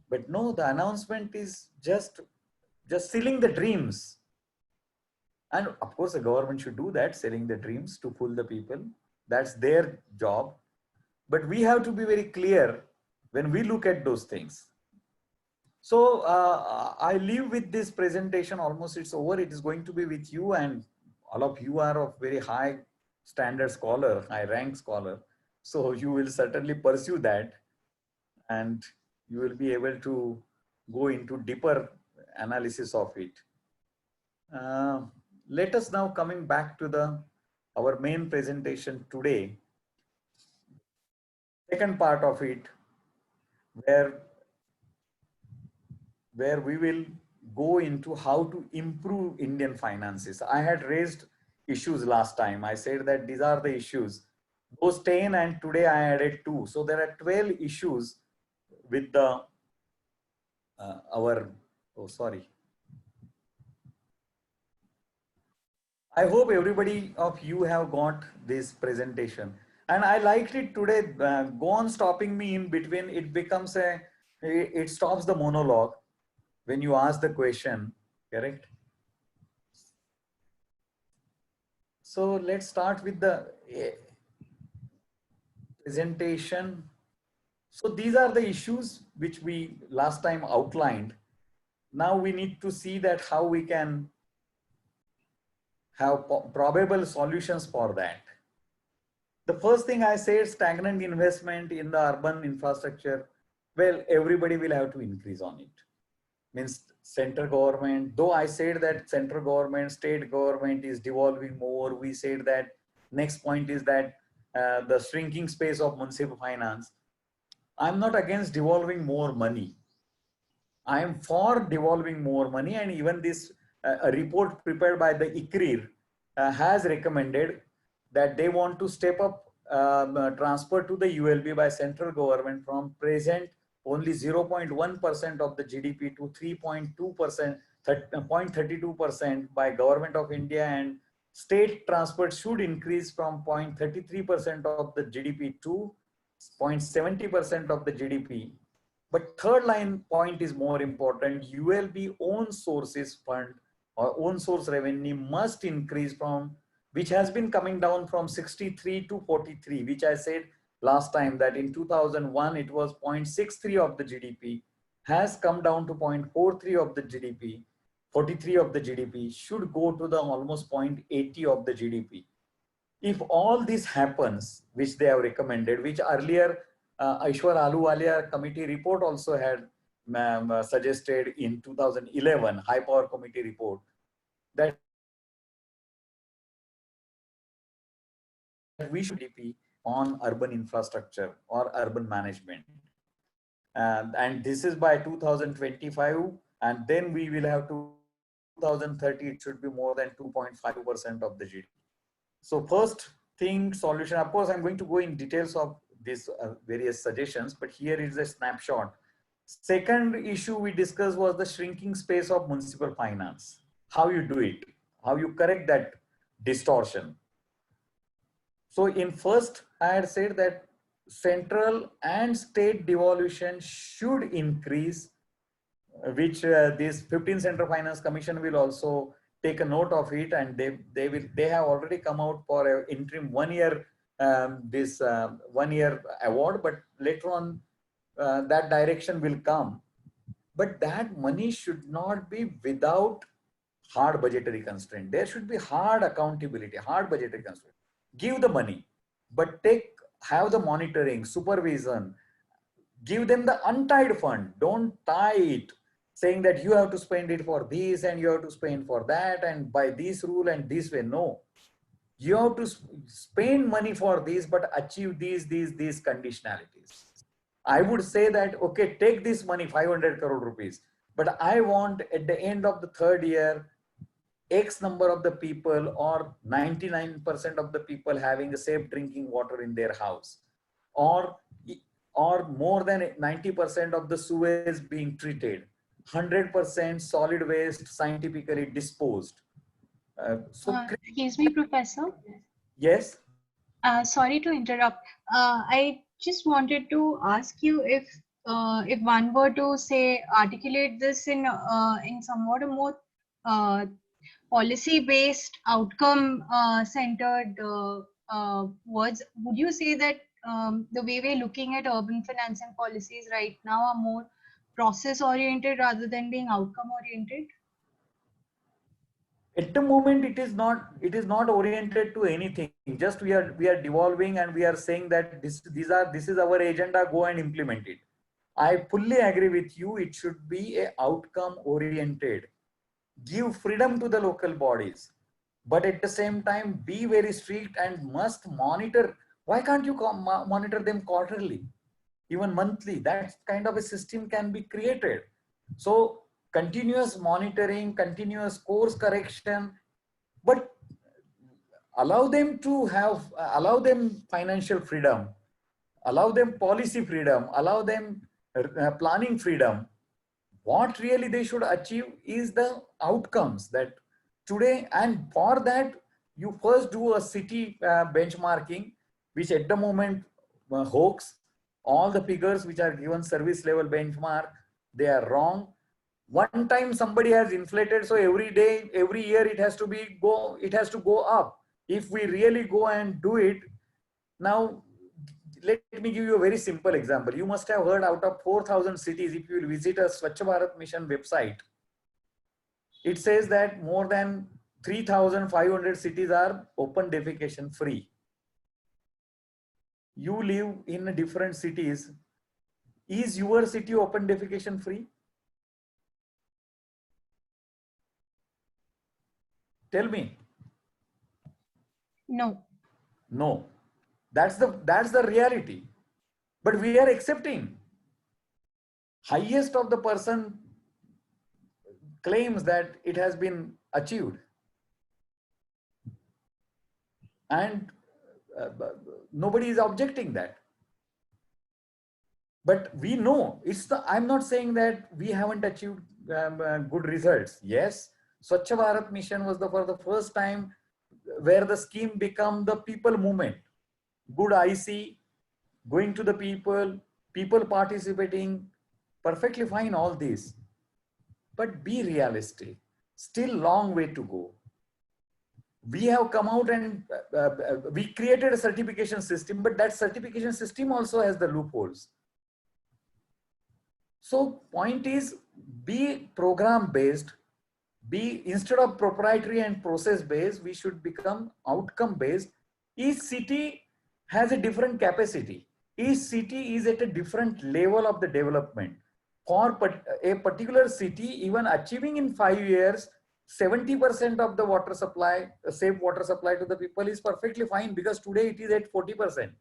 But no, the announcement is just selling the dreams. And of course, the government should do that, selling the dreams to fool the people. That's their job. But we have to be very clear when we look at those things. So I leave with this presentation. Almost it's over. It is going to be with you, and all of you are of very high standard scholar, high rank scholar. So you will certainly pursue that, and you will be able to go into deeper analysis of it. Let us now coming back to the our main presentation today, second part of it, where we will go into how to improve Indian finances. I had raised issues last time. I said that these are the issues. Those 10 and today I added 2. So there are 12 issues with the I hope everybody of you have got this presentation. And I liked it today. Go on stopping me in between. It becomes it stops the monologue when you ask the question, correct? So let's start with the presentation. So these are the issues which we last time outlined. Now we need to see that how we can have probable solutions for that. The first thing I said, stagnant investment in the urban infrastructure. Well, everybody will have to increase on it. Means central government, though I said that central government, state government is devolving more. We said that next point is that the shrinking space of municipal finance. I'm not against devolving more money. I am for devolving more money, and even this a report prepared by the ICRIR has recommended that they want to step up transfer to the ULB by central government from present only 0.1% of the GDP to 3.2%, 0.32% by government of India, and state transfer should increase from 0.33% of the GDP to 0.70% of the GDP. But third line point is more important. ULB own sources fund or own source revenue must increase from, which has been coming down from 63 to 43, which I said last time that in 2001 it was 0.63 of the GDP, has come down to 0.43 of the GDP, 43 of the GDP, should go to the almost 0.80 of the GDP. If all this happens, which they have recommended, which earlier Aishwar Ahluwalia committee report also had suggested in 2011, high power committee report, that we should GDP on urban infrastructure or urban management. And this is by 2025, and then we will have to 2030, it should be more than 2.5% of the GDP. So first thing, solution, of course, I'm going to go in details of these various suggestions, but here is a snapshot. Second issue we discussed was the shrinking space of municipal finance. How you do it, how you correct that distortion. So in first, I had said that central and state devolution should increase, which this 15th Central Finance Commission will also take a note of it, and they have already come out for an interim 1 year 1 year award, but later on that direction will come. But that money should not be without hard budgetary constraint. There should be hard accountability, hard budgetary constraint. Give the money, but have the monitoring, supervision, give them the untied fund. Don't tie it, saying that you have to spend it for this and you have to spend for that and by this rule and this way. No, you have to spend money for this, but achieve these conditionalities. I would say that, okay, take this money, 500 crore rupees, but I want at the end of the third year, X number of the people or 99% of the people having a safe drinking water in their house, or more than 90% of the sewage being treated, 100% solid waste scientifically disposed. Excuse me, Professor. Yes. Sorry to interrupt. I just wanted to ask you if one were to say articulate this in somewhat a more policy-based, outcome-centered words, would you say that the way we're looking at urban financing policies right now are more process-oriented rather than being outcome-oriented? At the moment, it is not oriented to anything. Just we are devolving, and we are saying that this is our agenda, go and implement it. I fully agree with you. It should be a outcome oriented. Give freedom to the local bodies. but at the same time be very strict and must monitor. Why can't you monitor them quarterly, even monthly? That kind of a system can be created. So continuous monitoring, continuous course correction, but allow them to have, allow them financial freedom, allow them policy freedom, allow them planning freedom. What really they should achieve is the outcomes that today, and for that you first do a city benchmarking, which at the moment hoax. All the figures which are given service level benchmark, they are wrong. One time somebody has inflated, so every day, every year it has to go up. If we really go and do it now, let me give you a very simple example. You must have heard, out of 4,000 cities, if you will visit a Swachh Bharat Mission website, it says that more than 3,500 cities are open defecation free. You live in different cities. Is your city open defecation free? Tell me. No. No. That's the reality. But we are accepting. Highest of the person claims that it has been achieved. And nobody is objecting that. But we know, I'm not saying that we haven't achieved good results. Yes, Swachh Bharat Mission was for the first time where the scheme become the people movement. Good IC, going to the people participating, perfectly fine, all this. But be realistic, still long way to go. We have come out and we created a certification system, but that certification system also has the loopholes. So point is, be program based, instead of proprietary and process based, we should become outcome based. Each city has a different capacity. Each city is at a different level of the development. For a particular city, even achieving in 5 years 70% of the water supply, safe water supply to the people is perfectly fine, because today it is at 40%.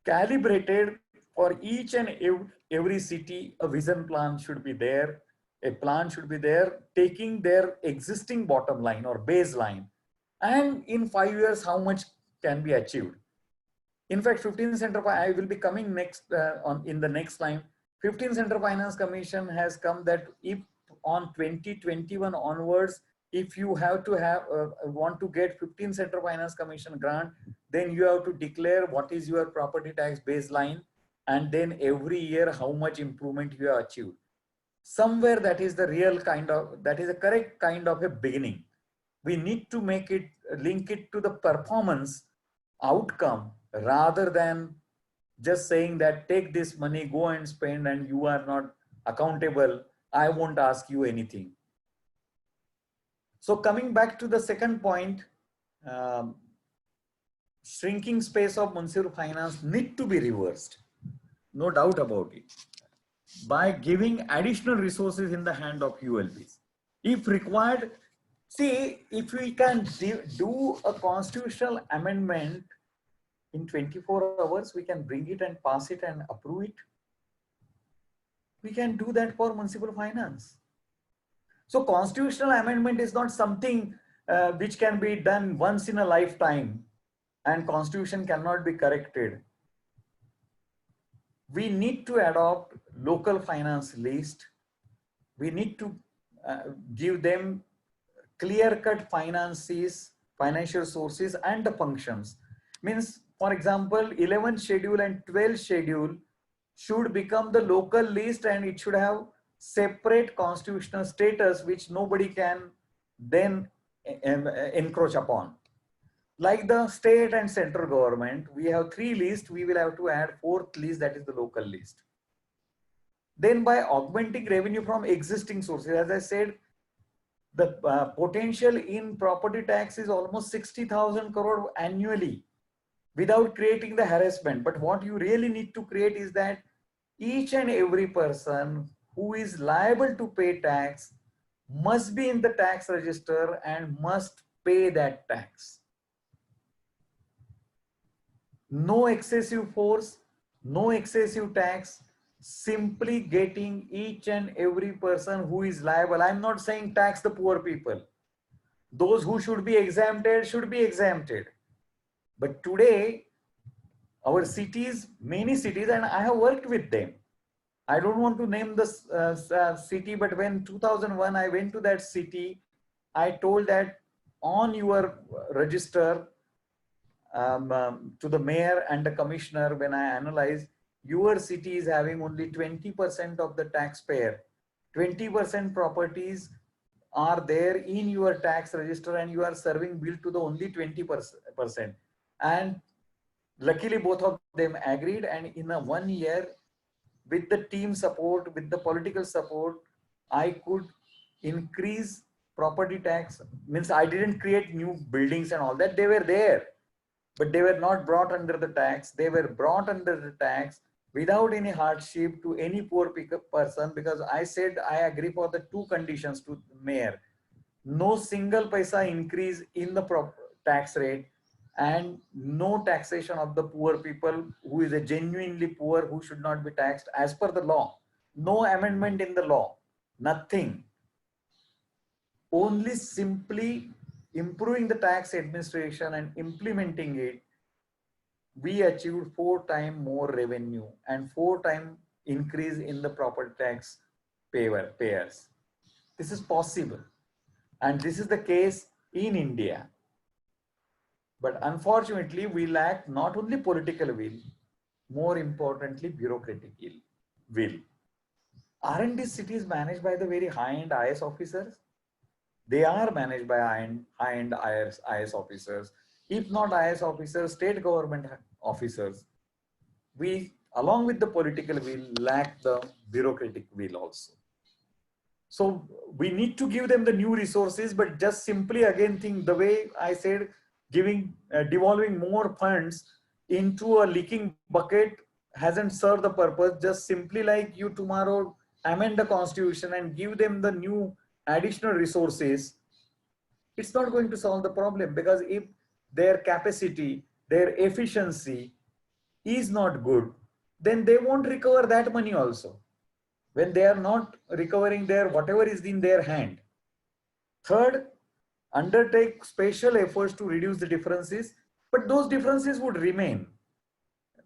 Calibrated for each and every city, a vision plan should be there. A plan should be there, taking their existing bottom line or baseline, and in 5 years, how much can be achieved. In fact, 15th Center, I will be coming next in the next line. 15th Center Finance Commission has come that if on 2021 onwards, if you have to want to get 15th Center Finance Commission grant, then you have to declare what is your property tax baseline, and then every year how much improvement you have achieved. Somewhere that is the real kind of, that is a correct kind of a beginning. We need to make it, link it to the performance outcome, rather than just saying that take this money, go and spend, and you are not accountable. I won't ask you anything. So coming back to the second point, shrinking space of municipal finance need to be reversed. No doubt about it. By giving additional resources in the hand of ULBs. If required, see, if we can do a constitutional amendment in 24 hours, we can bring it and pass it and approve it. We can do that for municipal finance. So constitutional amendment is not something which can be done once in a lifetime, and constitution cannot be corrected. We need to adopt local finance list. We need to give them clear-cut financial sources and the functions. Means, for example, 11th schedule and 12th schedule should become the local list, and it should have separate constitutional status which nobody can then encroach upon. Like the state and central government, we have 3 lists, we will have to add 4th list, that is the local list. Then by augmenting revenue from existing sources, as I said, the potential in property tax is almost 60,000 crore annually without creating the harassment. But what you really need to create is that each and every person who is liable to pay tax must be in the tax register and must pay that tax. No excessive force, no excessive tax, simply getting each and every person who is liable. I'm not saying tax the poor people. Those who should be exempted. But today, our cities, many cities, and I have worked with them. I don't want to name the city, but when 2001 I went to that city, I told that on your register to the mayor and the commissioner, when I analyzed, your city is having only 20% of the taxpayer. 20% properties are there in your tax register and you are serving bill to the only 20%. And luckily both of them agreed, and in a 1 year, with the team support, with the political support, I could increase property tax. Means I didn't create new buildings and all that. They were there, but they were not brought under the tax. They were brought under the tax without any hardship to any poor person, because I said I agree for the two conditions to mayor. No single paisa increase in the tax rate, and no taxation of the poor people who is a genuinely poor, who should not be taxed as per the law. No amendment in the law, nothing. Only simply improving the tax administration and implementing it, we achieved 4 times more revenue and 4 times increase in the property tax payers. This is possible. And this is the case in India. But unfortunately, we lack not only political will, more importantly, bureaucratic will. Aren't these cities managed by the very high-end IS officers? They are managed by high-end IS officers. If not IS officers, state government officers. We, along with the political will, lack the bureaucratic will also. So we need to give them the new resources, but just simply again think the way I said, devolving more funds into a leaking bucket hasn't served the purpose. Just simply like you tomorrow amend the constitution and give them the new additional resources, it's not going to solve the problem, because if their capacity, their efficiency is not good, then they won't recover that money also, when they are not recovering their whatever is in their hand. Third, undertake special efforts to reduce the differences, but those differences would remain,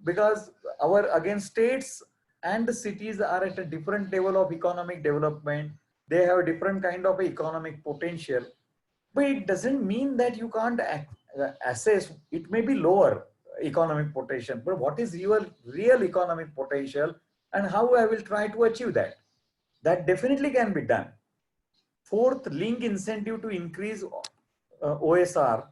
because our again states and the cities are at a different level of economic development. They have a different kind of economic potential, but it doesn't mean that you can't assess. It may be lower economic potential, but what is your real economic potential and how I will try to achieve that? That definitely can be done. Fourth, link incentive to increase OSR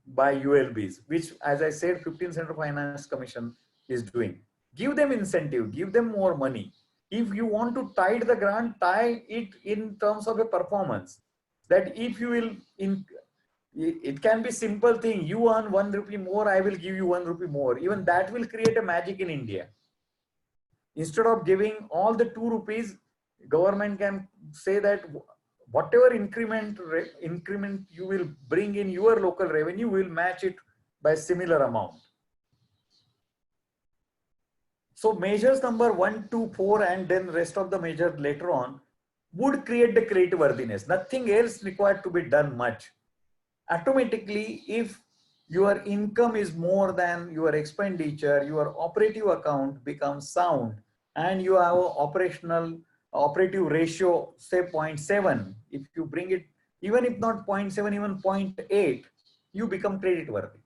by ULBs, which, as I said, 15th Central Finance Commission is doing. Give them incentive, give them more money. If you want to tie the grant, tie it in terms of a performance. That if you will, it can be simple thing. You earn 1 rupee more, I will give you 1 rupee more. Even that will create a magic in India. Instead of giving all the 2 rupees, government can say that whatever increment you will bring in your local revenue, will match it by similar amount. So measures number 1, 2, 4, and then rest of the measures later on would create the creditworthiness. Nothing else required to be done much. Automatically, if your income is more than your expenditure, your operative account becomes sound, and you have an operative ratio, say 0.7. If you bring it, even if not 0.7, even 0.8, you become creditworthy.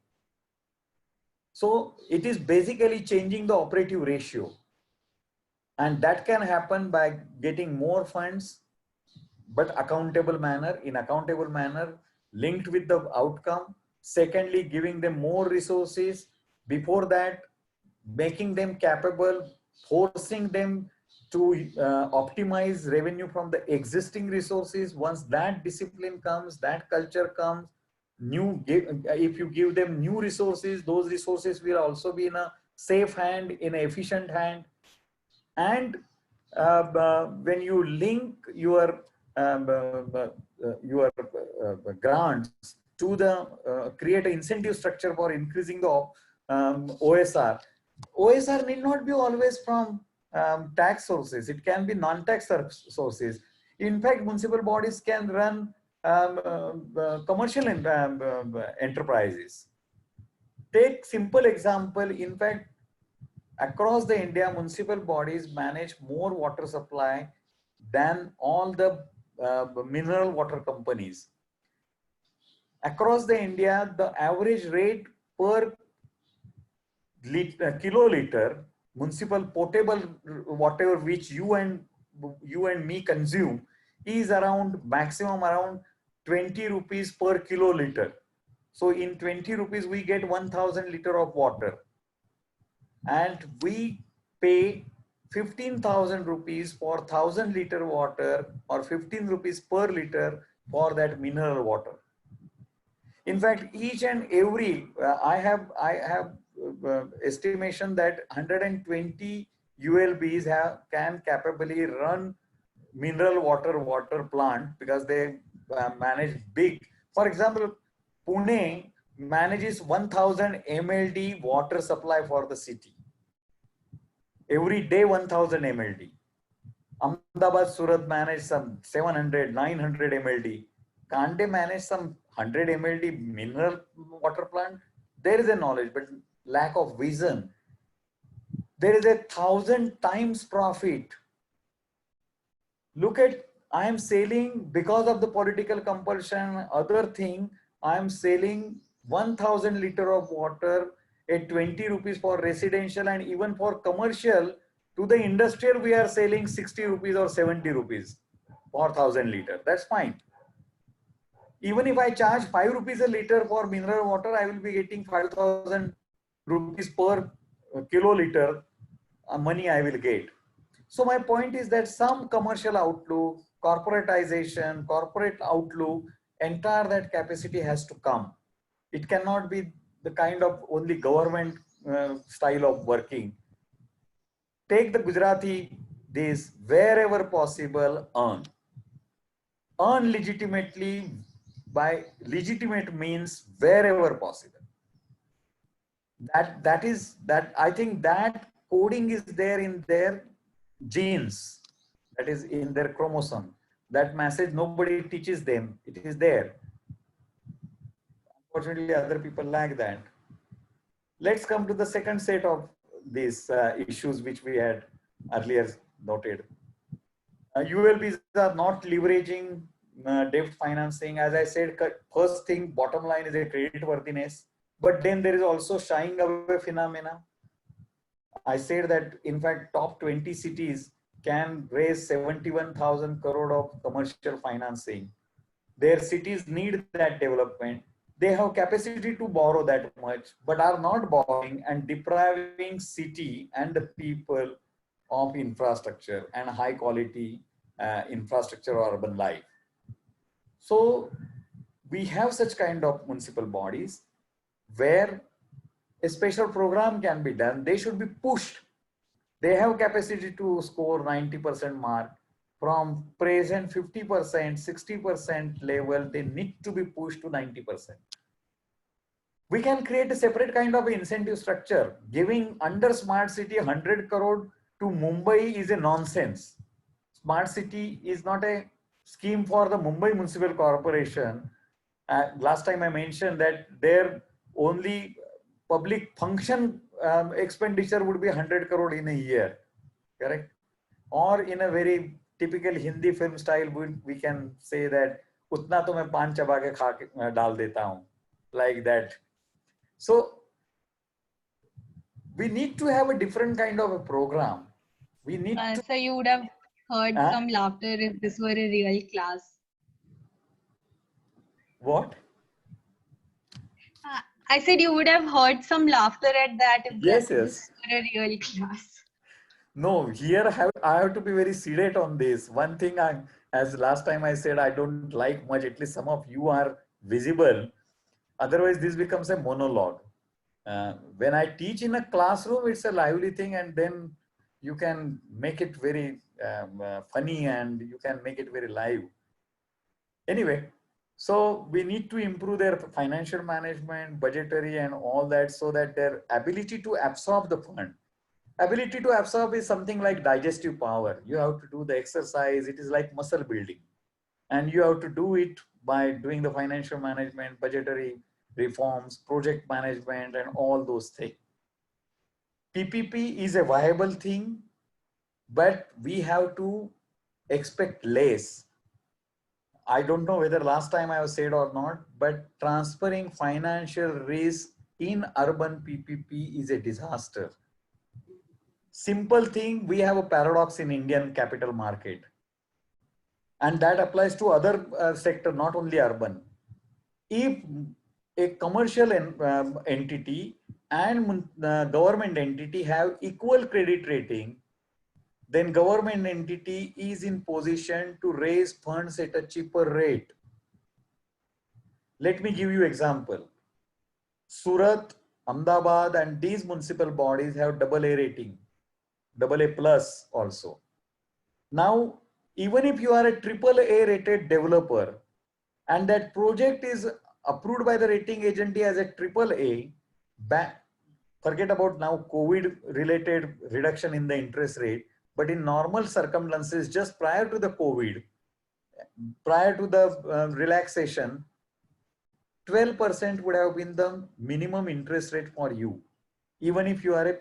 So it is basically changing the operative ratio, and that can happen by getting more funds, but accountable manner, linked with the outcome. Secondly, giving them more resources. Before that, making them capable, forcing them to optimize revenue from the existing resources. Once that discipline comes, that culture comes, if you give them new resources, those resources will also be in a safe hand, in an efficient hand. And when you link your your grants to the create an incentive structure for increasing the OSR. OSR need not be always from tax sources. It can be non-tax sources. In fact, municipal bodies can run commercial enterprises. Take simple example. In fact, across the India, municipal bodies manage more water supply than all the mineral water companies. Across the India, the average rate per kiloliter municipal potable water which you and me consume is around maximum around 20 rupees per kiloliter. So in 20 rupees we get 1000 liter of water, and we pay 15,000 rupees for 1000 liter water, or 15 rupees per liter for that mineral water. In fact, each and every I have estimation that 120 ULBs can capably run mineral water plant, because they manage big. For example, Pune manages 1000 MLD water supply for the city. Every day 1000 MLD. Ahmedabad, Surat manage some 700, 900 MLD. Can't they manage some 100 MLD mineral water plant? There is a knowledge, but lack of vision. There is 1,000 times profit. Look at, I am selling, because of the political compulsion, other thing, I am selling 1000 liter of water at 20 rupees for residential, and even for commercial. To the industrial, we are selling 60 rupees or 70 rupees for 1000 liter. That's fine. Even if I charge 5 rupees a liter for mineral water, I will be getting 5,000 rupees per kiloliter money I will get. So my point is that some commercial outlook, corporatization, corporate outlook, entire that capacity has to come. It cannot be the kind of only government style of working. Take the Gujarati, this wherever possible, earn legitimately. By legitimate means wherever possible. That I think that coding is there in their genes, that is in their chromosome. That message nobody teaches them. It is there. Unfortunately, other people lack that. Let's come to the second set of these issues which we had earlier noted. ULBs are not leveraging debt financing. As I said, first thing, bottom line is a credit worthiness, but then there is also shying away phenomena. I said that in fact, top 20 cities can raise 71,000 crore of commercial financing. Their cities need that development. They have capacity to borrow that much, but are not borrowing and depriving city and the people of infrastructure and high quality infrastructure or urban life. So we have such kind of municipal bodies where a special program can be done. They should be pushed. They have capacity to score 90% mark. From present 50%, 60% level, they need to be pushed to 90%. We can create a separate kind of incentive structure. Giving under smart city 100 crore to Mumbai is a nonsense. Smart city is not a scheme for the Mumbai Municipal Corporation. Last time I mentioned that their only public function expenditure would be 100 crore in a year, correct? Or in a very typical Hindi film style, we can say that utna to main paan chaba ke kha ke dal deta hu, like that. So we need to have a different kind of a program. We need to. So you would have heard some laughter if this were a real class. What? I said you would have heard some laughter at that if Yes, this were a real class. No, here I have to be very sedate on this. One thing, as last time I said, I don't like much, at least some of you are visible. Otherwise, this becomes a monologue. When I teach in a classroom, it's a lively thing, and then you can make it very funny and you can make it very live. Anyway, so we need to improve their financial management, budgetary and all that, so that their ability to absorb the fund. Ability to absorb is something like digestive power. You have to do the exercise. It is like muscle building. And you have to do it by doing the financial management, budgetary reforms, project management, and all those things. PPP is a viable thing, but we have to expect less. I don't know whether last time I have said or not, but transferring financial risk in urban PPP is a disaster. Simple thing, we have a paradox in Indian capital market. And that applies to other sector, not only urban. If a commercial entity and government entity have equal credit rating, then government entity is in position to raise funds at a cheaper rate. Let me give you example. Surat, Ahmedabad and these municipal bodies have AA rating, AA plus also. Now, even if you are a AAA rated developer and that project is approved by the rating agency as a AAA, forget about now COVID related reduction in the interest rate, but in normal circumstances, just prior to the COVID, prior to the relaxation, 12% would have been the minimum interest rate for you, even if you are a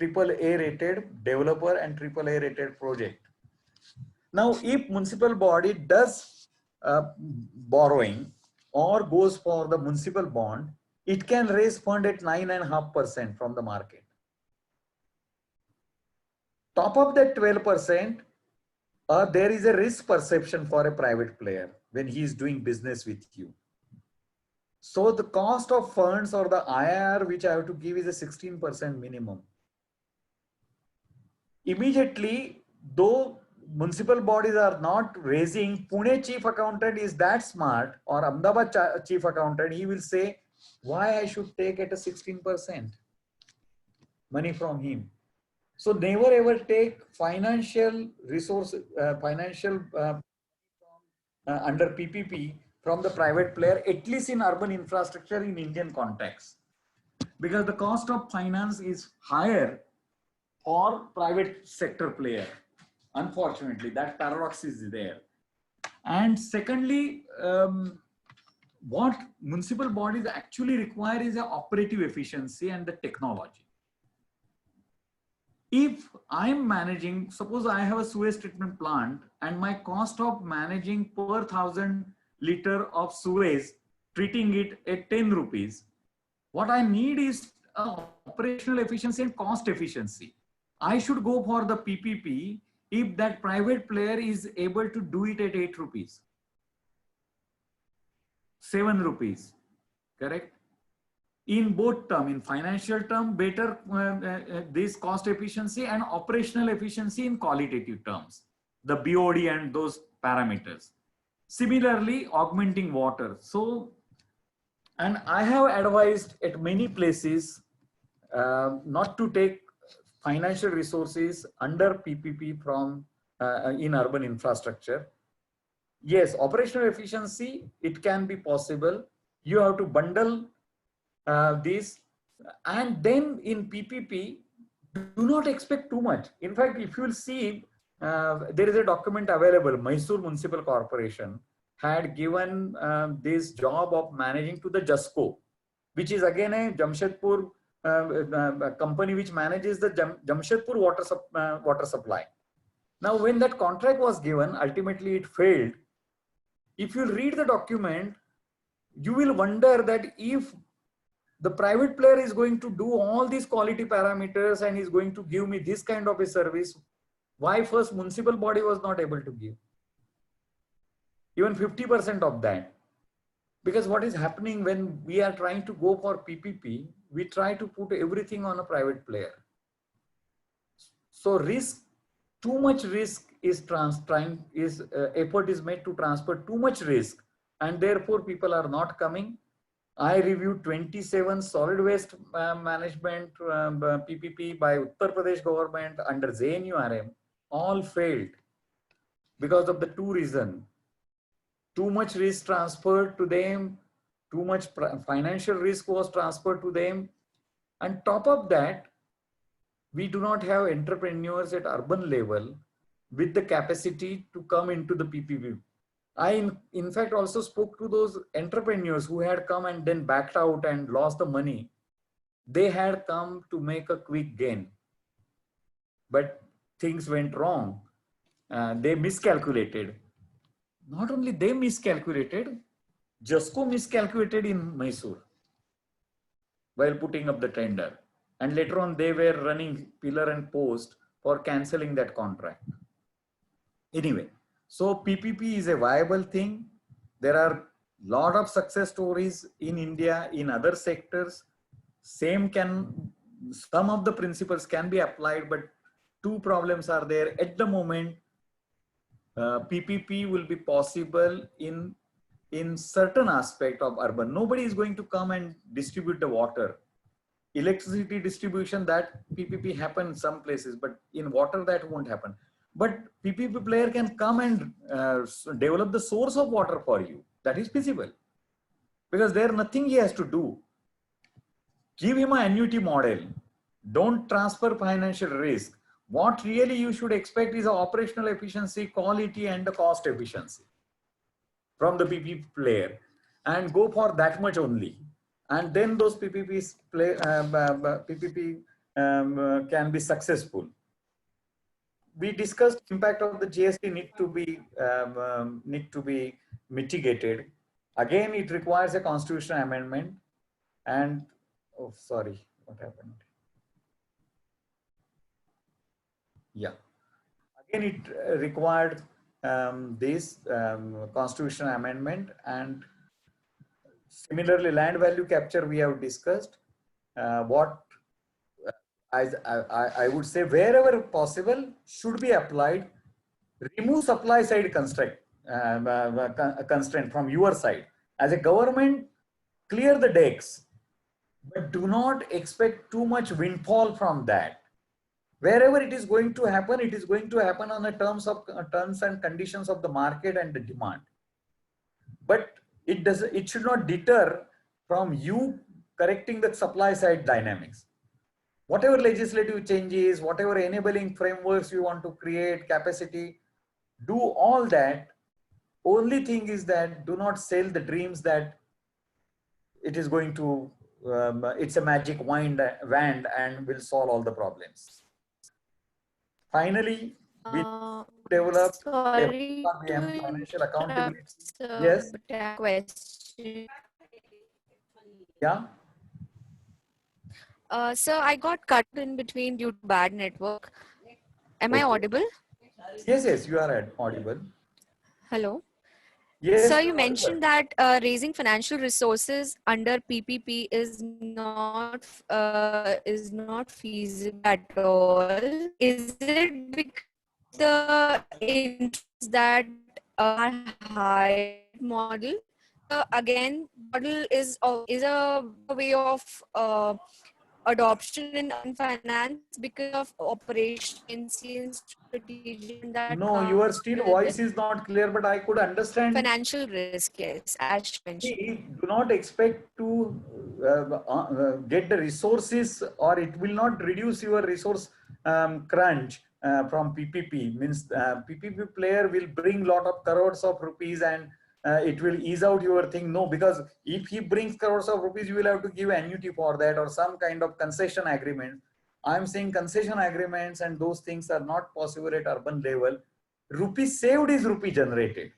AAA rated developer and AAA rated project. Now, if municipal body does borrowing or goes for the municipal bond, it can raise fund at 9.5% from the market. Top of that 12%, there is a risk perception for a private player when he is doing business with you. So the cost of funds or the IRR which I have to give is a 16% minimum. Immediately, though municipal bodies are not raising, Pune chief accountant is that smart, or Ahmedabad chief accountant, he will say, why I should take at a 16% money from him. So never ever take financial resources, under PPP from the private player, at least in urban infrastructure in Indian context, because the cost of finance is higher for private sector player. Unfortunately, that paradox is there. And secondly, what municipal bodies actually require is a operative efficiency and the technology. If I'm managing, suppose I have a sewage treatment plant and my cost of managing per 1,000 liter of sewage, treating it at 10 rupees, what I need is operational efficiency and cost efficiency. I should go for the PPP if that private player is able to do it at 8 rupees, 7 rupees, correct? In both term, in financial term, better this cost efficiency and operational efficiency in qualitative terms, the BOD and those parameters. Similarly, augmenting water. So, and I have advised at many places not to take financial resources under PPP from in urban infrastructure. Yes, operational efficiency, it can be possible. You have to bundle this, and then in PPP, do not expect too much. In fact, if you will see, there is a document available. Mysore Municipal Corporation had given this job of managing to the JUSCO, which is again a Jamshedpur company which manages the Jamshedpur water supply. Now, when that contract was given, ultimately it failed. If you read the document, you will wonder that if the private player is going to do all these quality parameters and is going to give me this kind of a service, why first municipal body was not able to give even 50% of that? Because what is happening when we are trying to go for PPP, we try to put everything on a private player. So risk, too much risk is effort is made to transfer too much risk, and therefore people are not coming. I reviewed 27 solid waste management PPP by Uttar Pradesh government under JNURM, all failed because of the two reasons. too much risk transferred to them, too much financial risk was transferred to them. And top of that, we do not have entrepreneurs at urban level with the capacity to come into the PPP. I, in fact, also spoke to those entrepreneurs who had come and then backed out and lost the money. They had come to make a quick gain, but things went wrong. They miscalculated. Not only they miscalculated, JUSCO miscalculated in Mysore while putting up the tender. And later on, they were running pillar and post for cancelling that contract. Anyway, so PPP is a viable thing. There are a lot of success stories in India, in other sectors. Some of the principles can be applied, but two problems are there. At the moment, PPP will be possible in certain aspect of urban. Nobody is going to come and distribute the water. Electricity distribution, that PPP happens some places, but in water that won't happen. But PPP player can come and develop the source of water for you. That is feasible, because there nothing he has to do. Give him an annuity model. Don't transfer financial risk. What really you should expect is operational efficiency, quality, and the cost efficiency from the PPP player, and go for that much only. And then those PPPs can be successful. We discussed impact of the GST need to be mitigated. Again, it requires a constitutional amendment. And oh, sorry, what happened? Yeah, again, it required this constitutional amendment, and similarly, land value capture we have discussed. I would say wherever possible should be applied. Remove supply side constraint from your side. As a government, clear the decks, but do not expect too much windfall from that. Wherever it is going to happen, it is going to happen on the terms and conditions of the market and the demand. But it should not deter from you correcting the supply side dynamics. Whatever legislative changes, whatever enabling frameworks you want to create, capacity, do all that. Only thing is that do not sell the dreams that it is going to, it's a magic wand and will solve all the problems. Finally, we develop sorry FRBM, financial accountability. sir, Yes. but I have a question. Yeah. Sir, I got cut in between due to bad network. Am I Okay. audible? Yes, you are audible. Hello. Yes. Sir, you you are mentioned audible. that raising financial resources under PPP is not feasible at all. Is it because the interests that are high model? Again, model is a way of adoption in finance because of operations and strategy that No, your comes still with voice it. is not clear, but I could understand. Financial risk, yes, as mentioned. See, do not expect to get the resources, or it will not reduce your resource crunch from PPP. Means PPP player will bring lot of crores of rupees, and it will ease out your thing. No, because if he brings crores of rupees, you will have to give annuity for that or some kind of concession agreement. I'm saying concession agreements and those things are not possible at urban level. Rupee saved is rupee generated.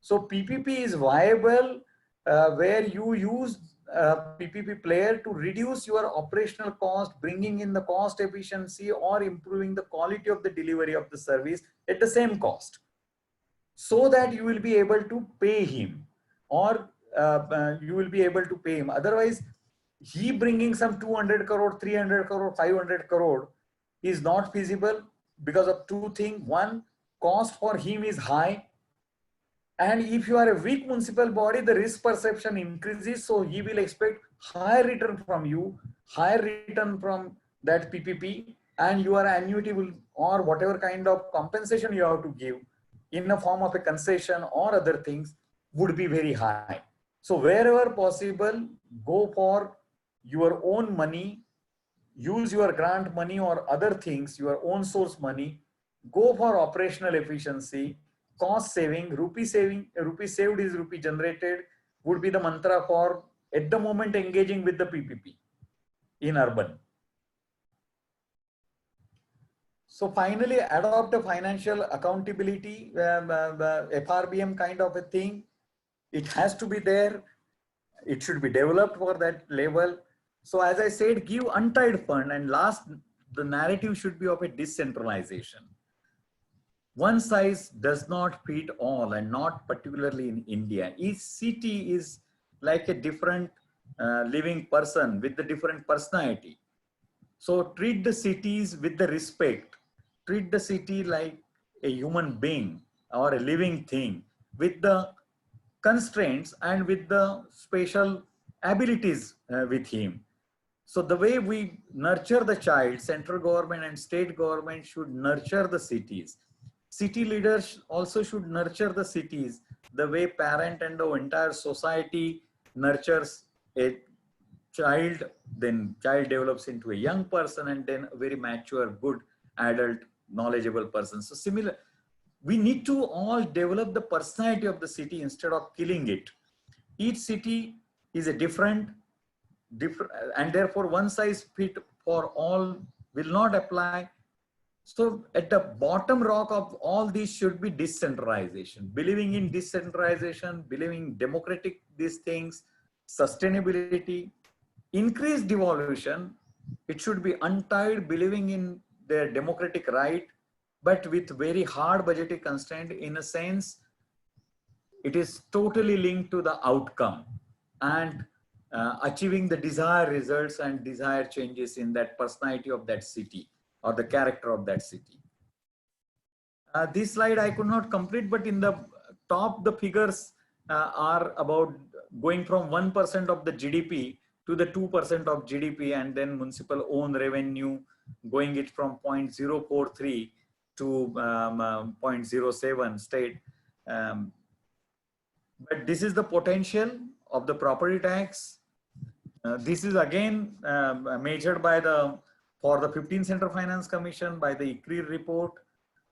So PPP is viable where you use PPP player to reduce your operational cost, bringing in the cost efficiency or improving the quality of the delivery of the service at the same cost, so that you will be able to pay him, or you will be able to pay him. Otherwise, he bringing some 200 crore, 300 crore, 500 crore is not feasible because of two things. One, cost for him is high. And if you are a weak municipal body, the risk perception increases. So he will expect higher return from you, higher return from that PPP, and your annuity will, or whatever kind of compensation you have to give in the form of a concession or other things, would be very high. So wherever possible, go for your own money, use your grant money or other things, your own source money, go for operational efficiency, cost saving, rupee saved is rupee generated would be the mantra for at the moment engaging with the PPP in urban. So finally, adopt a financial accountability, FRBM kind of a thing. It has to be there. It should be developed for that level. So as I said, give untied fund, and last, the narrative should be of a decentralization. One size does not fit all, and not particularly in India. Each city is like a different living person with a different personality. So treat the cities with the respect. Treat the city like a human being or a living thing with the constraints and with the special abilities with him. So the way we nurture the child, central government and state government should nurture the cities. City leaders also should nurture the cities the way parent and the entire society nurtures a child, then child develops into a young person and then a very mature, good adult, knowledgeable person. So similar, we need to all develop the personality of the city instead of killing it. Each city is a different, and therefore one size fit for all will not apply. So at the bottom rock of all these should be decentralization, believing in decentralization, believing democratic these things, sustainability, increased devolution. It should be untied, believing in their democratic right, but with very hard budgetary constraint. In a sense, it is totally linked to the outcome and achieving the desired results and desired changes in that personality of that city or the character of that city. This slide I could not complete, but in the top, the figures are about going from 1% of the GDP to the 2% of GDP, and then municipal own revenue going it from 0.043 to 0.07 state. But this is the potential of the property tax. This is again measured by for the 15th Central Finance Commission by the ICRI report.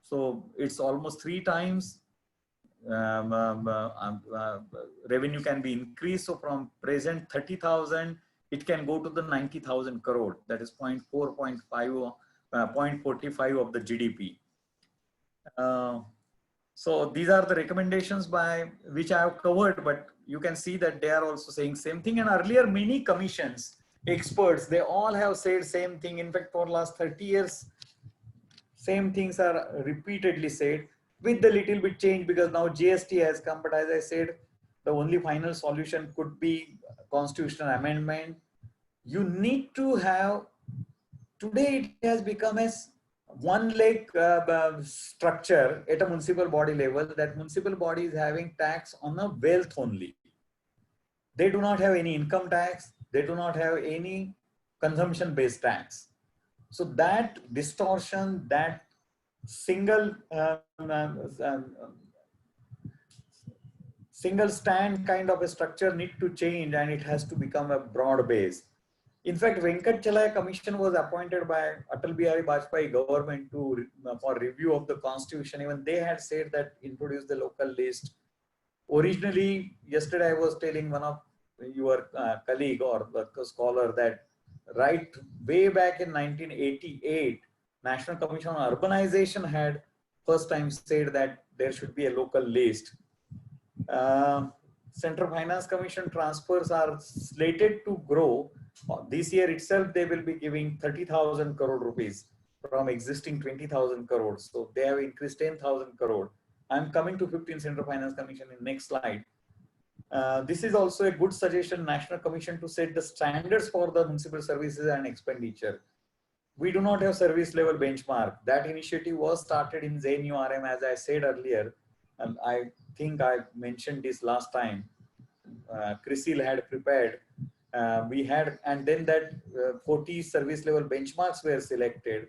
So it's almost 3 times revenue can be increased. So from present 30,000, it can go to the 90,000 crore. That is 0.45 of the GDP. So these are the recommendations by which I have covered, but you can see that they are also saying same thing. And earlier many commissions, experts, they all have said same thing. In fact, for last 30 years, same things are repeatedly said with the little bit change because now GST has come. But as I said, the only final solution could be constitutional amendment. You need to have, today it has become as one leg structure at a municipal body level, that municipal body is having tax on a wealth only. They do not have any income tax. They do not have any consumption based tax. So that distortion, that single stand kind of a structure need to change, and it has to become a broad base. In fact, Venkat Chalaya Commission was appointed by Atal Bihari Vajpayee government for review of the constitution. Even they had said that introduce the local list. Originally, yesterday I was telling one of your colleague or the scholar that right way back in 1988, National Commission on Urbanization had first time said that there should be a local list. Central Finance Commission transfers are slated to grow. This year itself, they will be giving 30,000 crore rupees from existing 20,000 crores. So they have increased 10,000 crore. I'm coming to 15th Central Finance Commission in next slide. This is also a good suggestion, National Commission to set the standards for the municipal services and expenditure. We do not have service level benchmark. That initiative was started in JNURM, as I said earlier. And I think I mentioned this last time. CRISIL had prepared. We had, and then that 40 service level benchmarks were selected,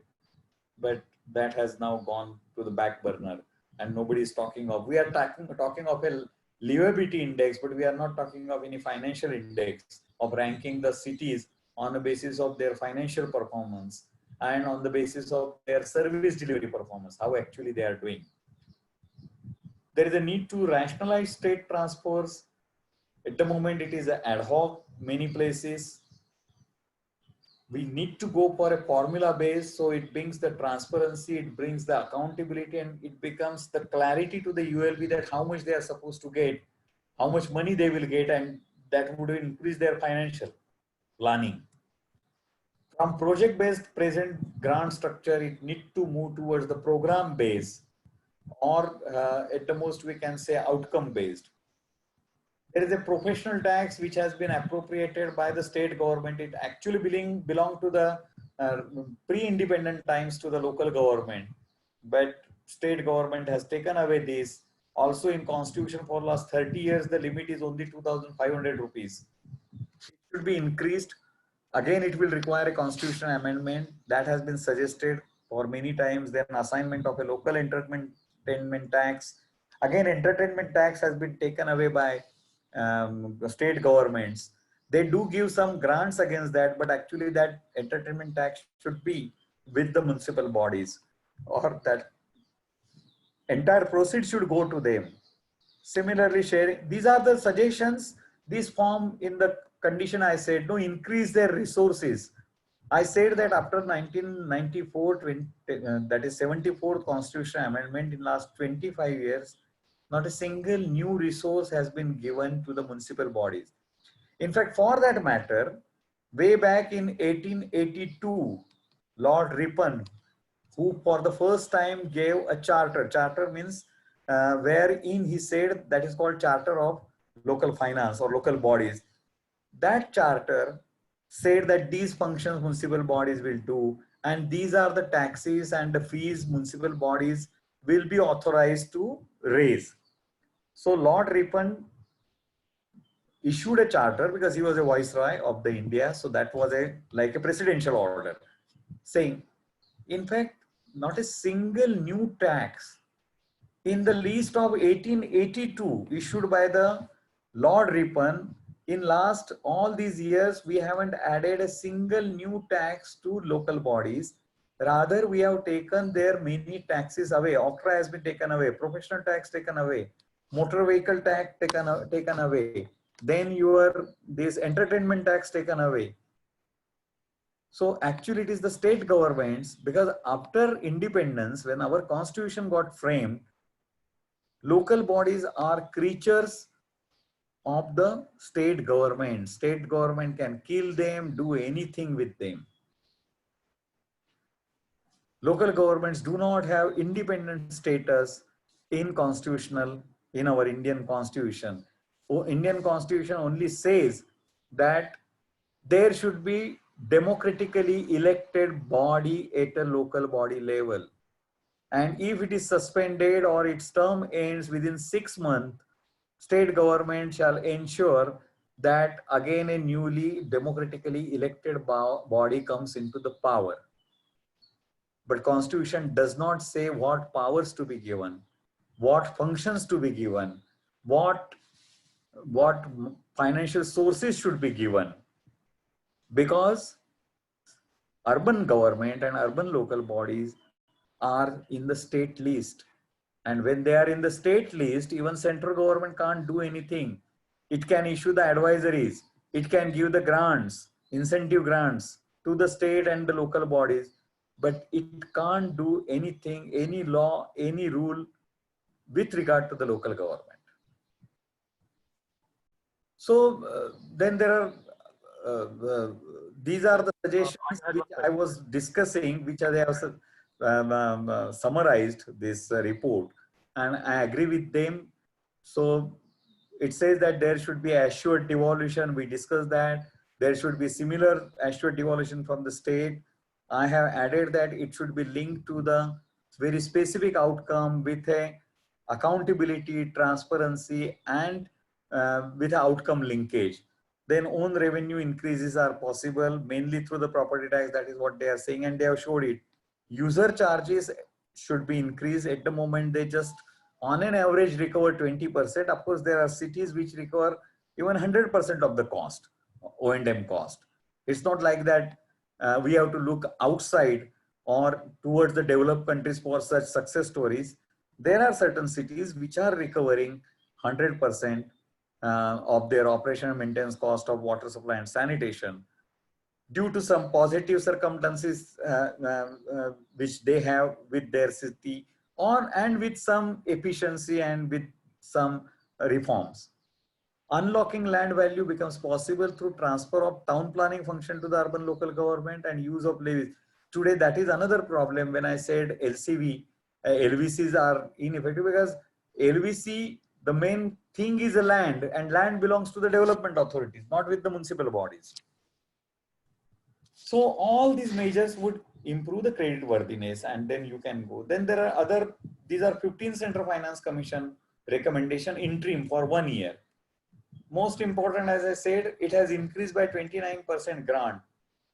but that has now gone to the back burner and nobody is talking of. We are talking of a livability index, but we are not talking of any financial index of ranking the cities on the basis of their financial performance and on the basis of their service delivery performance, how actually they are doing. There is a need to rationalize state transports. At the moment, it is ad hoc, many places. We need to go for a formula base, so it brings the transparency, it brings the accountability, and it becomes the clarity to the ULB that how much they are supposed to get, how much money they will get, and that would increase their financial planning. From project-based present grant structure, it need to move towards the program-based, or at the most we can say outcome-based. There is a professional tax which has been appropriated by the state government. It actually belong to the pre-independent times to the local government, but state government has taken away this. Also in constitution for last 30 years, the limit is only 2,500 rupees. It should be increased. Again, it will require a constitutional amendment that has been suggested for many times. Then assignment of a local entertainment tax. Again, entertainment tax has been taken away by the state governments. They do give some grants against that, but actually that entertainment tax should be with the municipal bodies, or that entire proceeds should go to them. Similarly, sharing, these are the suggestions. This form in the condition I said, no, increase their resources. I said that after 1994, that is 74th constitutional amendment, in last 25 years, not a single new resource has been given to the municipal bodies. In fact, for that matter, way back in 1882, Lord Ripon, who for the first time gave a charter. Charter means wherein he said, that is called Charter of Local Finance or local bodies. That charter said that these functions municipal bodies will do, and these are the taxes and the fees municipal bodies will be authorized to raise. So Lord Ripon issued a charter because he was a viceroy of the India. So that was like a presidential order saying, in fact, not a single new tax in the list of 1882 issued by the Lord Ripon. In last all these years, we haven't added a single new tax to local bodies. Rather, we have taken their many taxes away. OCTRA has been taken away, professional tax taken away, motor vehicle tax taken away. Then this entertainment tax taken away. So actually it is the state governments, because after independence, when our constitution got framed, local bodies are creatures of the state government. State government can kill them, do anything with them. Local governments do not have independent status in our Indian constitution. Indian constitution only says that there should be democratically elected body at a local body level. And if it is suspended or its term ends within 6 months, state government shall ensure that again a newly democratically elected body comes into the power. But constitution does not say what powers to be given, what functions to be given, what financial sources should be given. Because urban government and urban local bodies are in the state list. And when they are in the state list, even central government can't do anything. It can issue the advisories. It can give the grants, incentive grants to the state and the local bodies, but it can't do anything, any law, any rule with regard to the local government. So then there are, these are the suggestions which I was discussing, which I have summarized this report, and I agree with them. So it says that there should be assured devolution. We discussed that. There should be similar assured devolution from the state. I have added that it should be linked to the very specific outcome with a accountability, transparency, and with outcome linkage. Then own revenue increases are possible mainly through the property tax. That is what they are saying, and they have showed it. User charges should be increased. At the moment, they just on an average recover 20%. Of course, there are cities which recover even 100% of the cost, O&M cost. It's not like that we have to look outside or towards the developed countries for such success stories. There are certain cities which are recovering 100% of their operation and maintenance cost of water supply and sanitation due to some positive circumstances which they have with their city, or and with some efficiency and with some reforms. Unlocking land value becomes possible through transfer of town planning function to the urban local government and use of levies. Today, that is another problem. When I said LCV, LVCs are ineffective because LVC, the main thing is a land, and land belongs to the development authorities, not with the municipal bodies. So all these measures would improve the credit worthiness, and then you can go. Then there are other, these are 15 Central Finance Commission recommendation interim for 1 year. Most important, as I said, it has increased by 29% grant.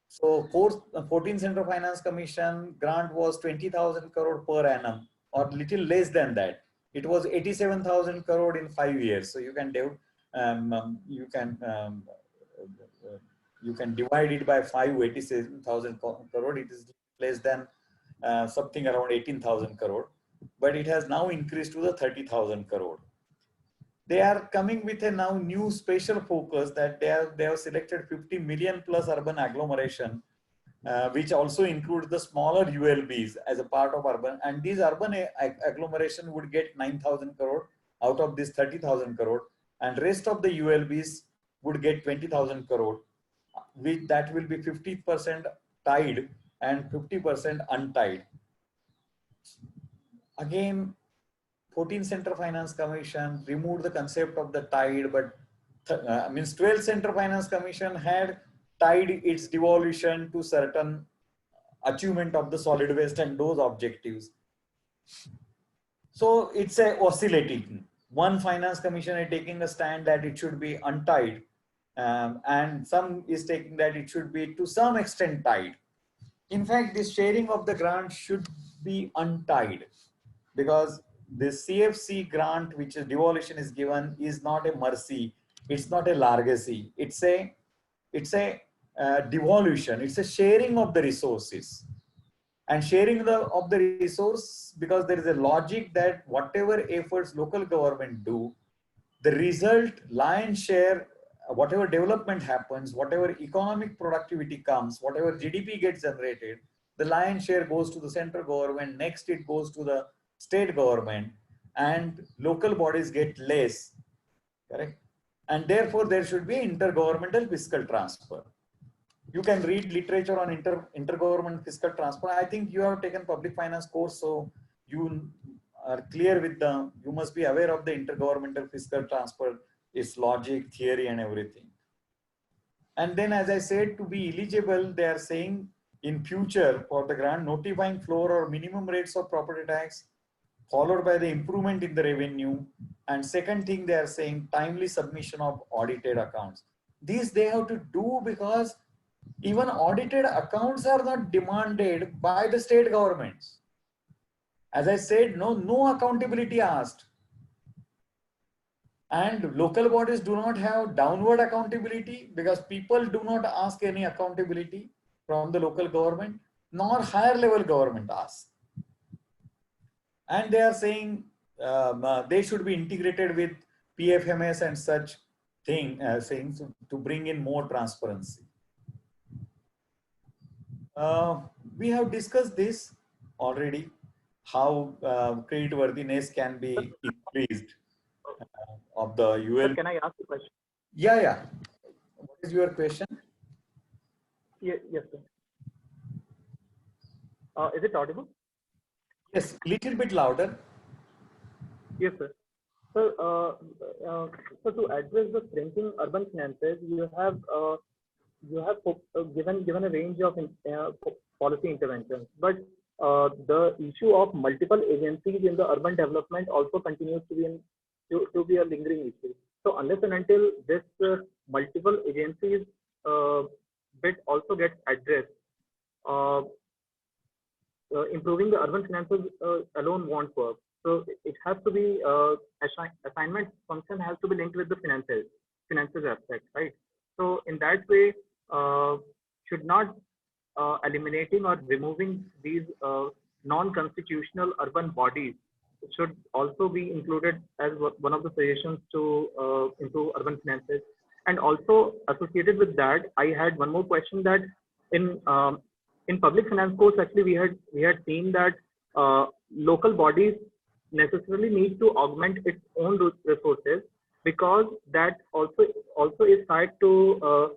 So 14 Central Finance Commission grant was 20,000 crore per annum, or little less than that. It was 87,000 crore in 5 years. So you can you can divide it by 5, 87,000 crore. It is less than something around 18,000 crore, but it has now increased to the 30,000 crore. They are coming with a now new special focus that they have selected 50 million plus urban agglomeration, which also include the smaller ULBs as a part of urban. And these urban agglomeration would get 9,000 crore out of this 30,000 crore, and rest of the ULBs would get 20,000 crore. With that will be 50% tied and 50% untied. Again, 14 Central Finance Commission removed the concept of the tide, but 12 Central Finance Commission had tied its devolution to certain achievement of the solid waste and those objectives. So it's a oscillating. One finance commission is taking a stand that it should be untied, and some is taking that it should be to some extent tied. In fact, this sharing of the grant should be untied, because the CFC grant, which is devolution is given, is not a mercy. It's not a largesse. It's a devolution. It's a sharing of the resources, and sharing of the resource, because there is a logic that whatever efforts local government do, the result, lion's share, whatever development happens, whatever economic productivity comes, whatever GDP gets generated, the lion's share goes to the central government. Next, it goes to the state government, and local bodies get less, correct? And therefore, there should be intergovernmental fiscal transfer. You can read literature on intergovernmental fiscal transfer. I think you have taken public finance course, so you are clear with you must be aware of the intergovernmental fiscal transfer, its logic, theory, and everything. And then, as I said, to be eligible, they are saying in future for the grant, notifying floor or minimum rates of property tax, followed by the improvement in the revenue. And second thing, they are saying timely submission of audited accounts. These they have to do because even audited accounts are not demanded by the state governments. As I said, no accountability asked. And local bodies do not have downward accountability because people do not ask any accountability from the local government, nor higher level government asks. And they are saying they should be integrated with PFMS and such things to bring in more transparency. We have discussed this already, how creditworthiness can be increased of the UL. Sir, can I ask a question? Yeah. What is your question? Yes, sir. Is it audible? Yes, little bit louder. Yes, sir. So, to address the shrinking urban finances, you have given a range of policy interventions, but the issue of multiple agencies in the urban development also continues to be a lingering issue. So unless and until this multiple agencies bit also gets addressed, improving the urban finances alone won't work. So it has to be assignment function has to be linked with the finances aspect, right? So in that way, should not eliminating or removing these non-constitutional urban bodies should also be included as one of the suggestions to improve urban finances. And also associated with that, I had one more question that in public finance course, actually we had seen that local bodies necessarily need to augment its own resources, because that also is tied to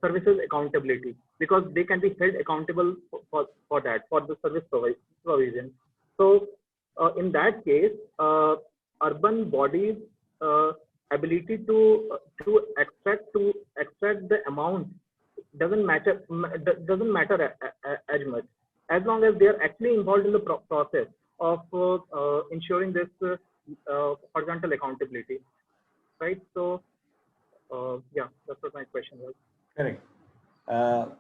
services accountability, because they can be held accountable for that, for the service provision. So in that case, urban bodies ability to extract the amount doesn't matter as much, as long as they are actually involved in the process of ensuring this horizontal accountability, right? So yeah, that's what my question was. Correct.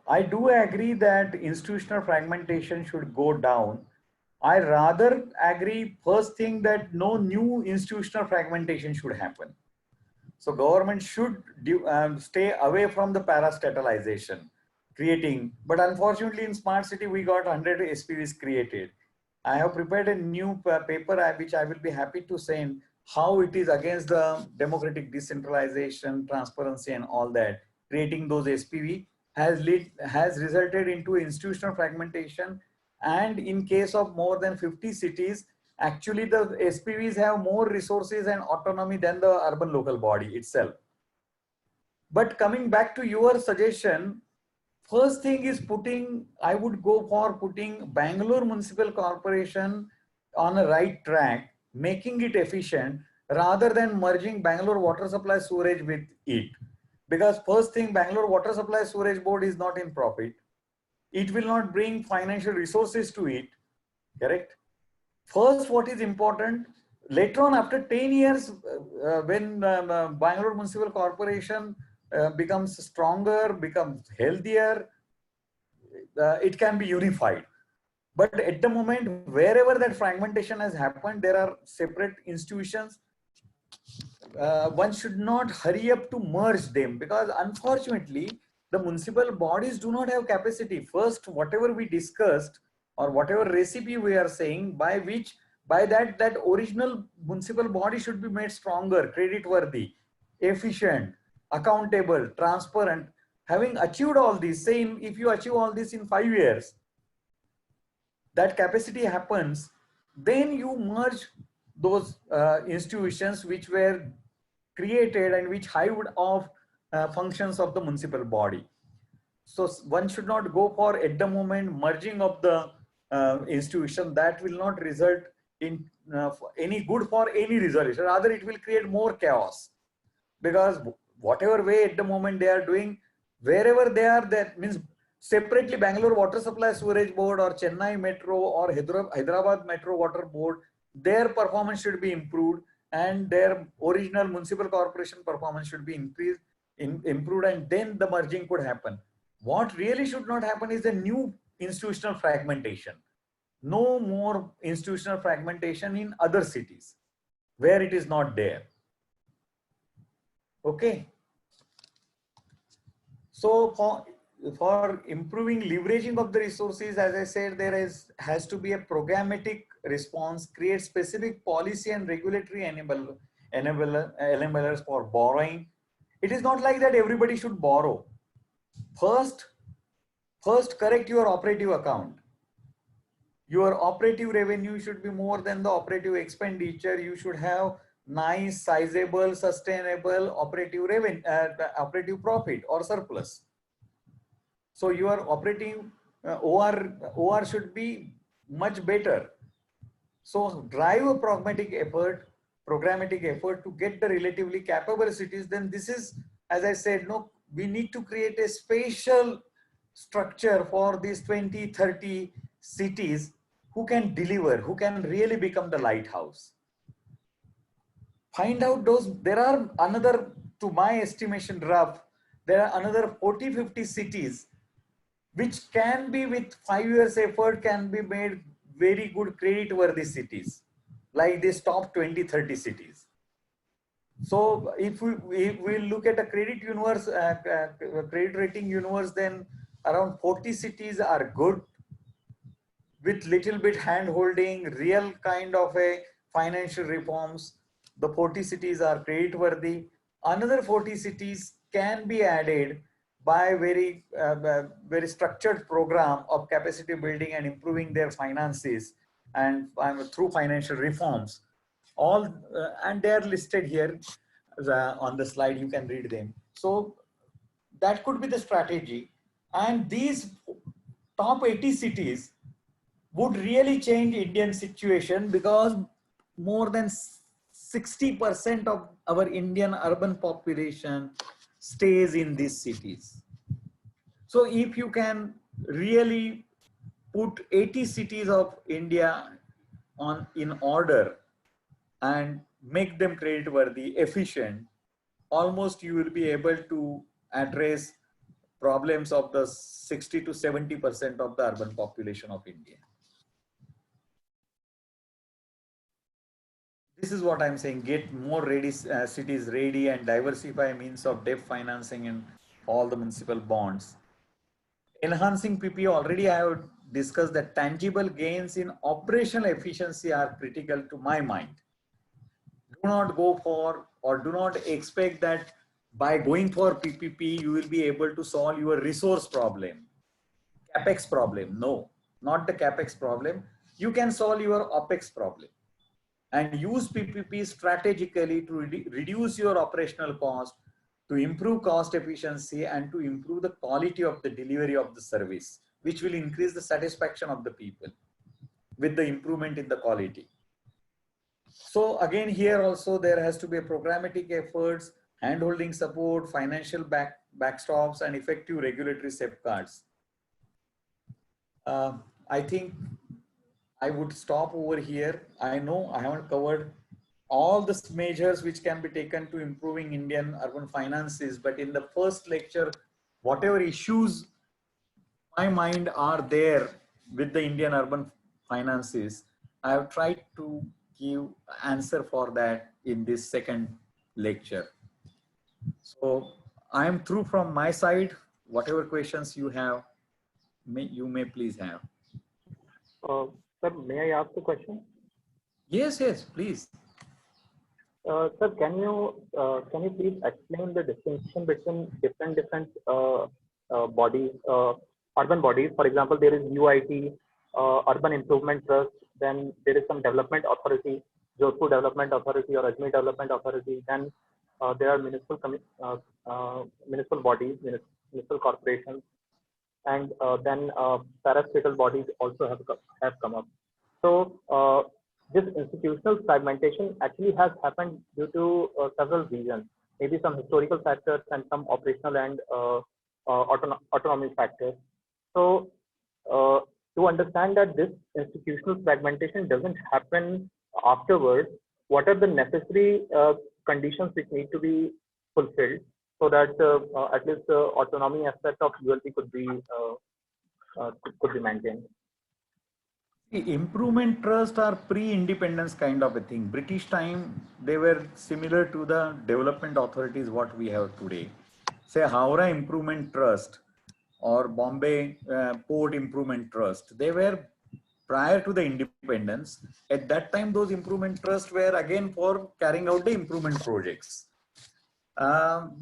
I do agree that institutional fragmentation should go down. I rather agree first thing that no new institutional fragmentation should happen. So government should stay away from the parastatalization creating, but unfortunately in smart city we got 100 SPVs created. I have prepared a new paper which I will be happy to send, how it is against the democratic decentralization, transparency and all that. Creating those SPV has resulted into institutional fragmentation, and in case of more than 50 cities, actually the SPVs have more resources and autonomy than the urban local body itself. But coming back to your suggestion, first thing is I would go for putting Bangalore Municipal Corporation on a right track, making it efficient rather than merging Bangalore Water Supply Sewerage with it. Because first thing, Bangalore Water Supply Sewerage Board is not in profit. It will not bring financial resources to it, correct? First, what is important, later on after 10 years, when Bangalore Municipal Corporation becomes stronger, becomes healthier, it can be unified. But at the moment, wherever that fragmentation has happened, there are separate institutions. One should not hurry up to merge them, because unfortunately, the municipal bodies do not have capacity. First, whatever we discussed or whatever recipe we are saying, by that original municipal body should be made stronger, credit worthy, efficient, accountable, transparent. Having achieved all this, saying if you achieve all this in 5 years, that capacity happens, then you merge those institutions which were created and which hived off functions of the municipal body. So one should not go for at the moment merging of the institution. That will not result in any good for any resolution. Rather, it will create more chaos, because whatever way at the moment they are doing, wherever they are, that means separately Bangalore Water Supply Sewerage Board or Chennai Metro or Hyderabad Metro Water Board, their performance should be improved, and their original municipal corporation performance should be improved, and then the merging could happen. What really should not happen is a new institutional fragmentation. No more institutional fragmentation in other cities where it is not there. Okay. So for improving leveraging of the resources, as I said, has to be a programmatic response, create specific policy and regulatory enablers for borrowing. It is not like that everybody should borrow. First correct your operative account. Your operative revenue should be more than the operative expenditure. You should have nice, sizable, sustainable operative revenue, operative profit or surplus. So your operating OR should be much better. So drive a programmatic effort to get the relatively capable cities. Then this is, as I said, no, we need to create a spatial structure for these 20, 30 cities who can deliver, who can really become the lighthouse. Find out those, there are another, to my estimation rough, there are another 40, 50 cities which can be, with 5 years effort, can be made very good credit worthy cities. like this top 20, 30 cities. So if we look at a credit universe, credit rating universe, then around 40 cities are good, with little bit hand holding, real kind of a financial reforms. The 40 cities are credit worthy. Another 40 cities can be added by very structured program of capacity building and improving their finances, and through financial reforms. All and they are listed here on the slide. You can read them. So that could be the strategy, and these top 80 cities would really change Indian situation, because more than 60% of our Indian urban population stays in these cities. So if you can really put 80 cities of India in order and make them credit worthy, efficient, almost you will be able to address problems of the 60 to 70% of the urban population of India. This is what I'm saying, get more ready cities ready and diversify means of debt financing in all the municipal bonds. Enhancing PPA, already I have discussed that tangible gains in operational efficiency are critical to my mind. Do not go for, or do not expect that by going for PPP, you will be able to solve your resource problem, CapEx problem. No, not the CapEx problem. You can solve your OpEx problem, and use PPP strategically to reduce your operational cost, to improve cost efficiency, and to improve the quality of the delivery of the service, which will increase the satisfaction of the people with the improvement in the quality. So again, here also there has to be a programmatic efforts, hand-holding support, financial backstops, and effective regulatory safeguards. I think I would stop over here. I know I haven't covered all the measures which can be taken to improving Indian urban finances, but in the first lecture, whatever issues my mind are there with the Indian urban finances, I have tried to give answer for that in this second lecture. So I am through from my side. Whatever questions you have, you may please have. Sir, may I ask a question? Yes, please. Sir, can you please explain the distinction between different bodies, urban bodies? For example, there is UIT, Urban Improvement Trust. Then there is some development authority, Jodhpur Development Authority or Ajmer Development Authority. Then there are municipal bodies, municipal corporations, and then parastatal bodies also have come up. So this institutional fragmentation actually has happened due to several reasons, maybe some historical factors and some operational and autonomy factors. So to understand that this institutional fragmentation doesn't happen afterwards, what are the necessary conditions which need to be fulfilled so that at least the autonomy aspect of ULP could be maintained? Improvement trust are pre-independence kind of a thing. British time, they were similar to the development authorities what we have today. Say Howrah Improvement Trust or Bombay Port Improvement Trust. They were prior to the independence. At that time, those improvement trusts were again for carrying out the improvement projects.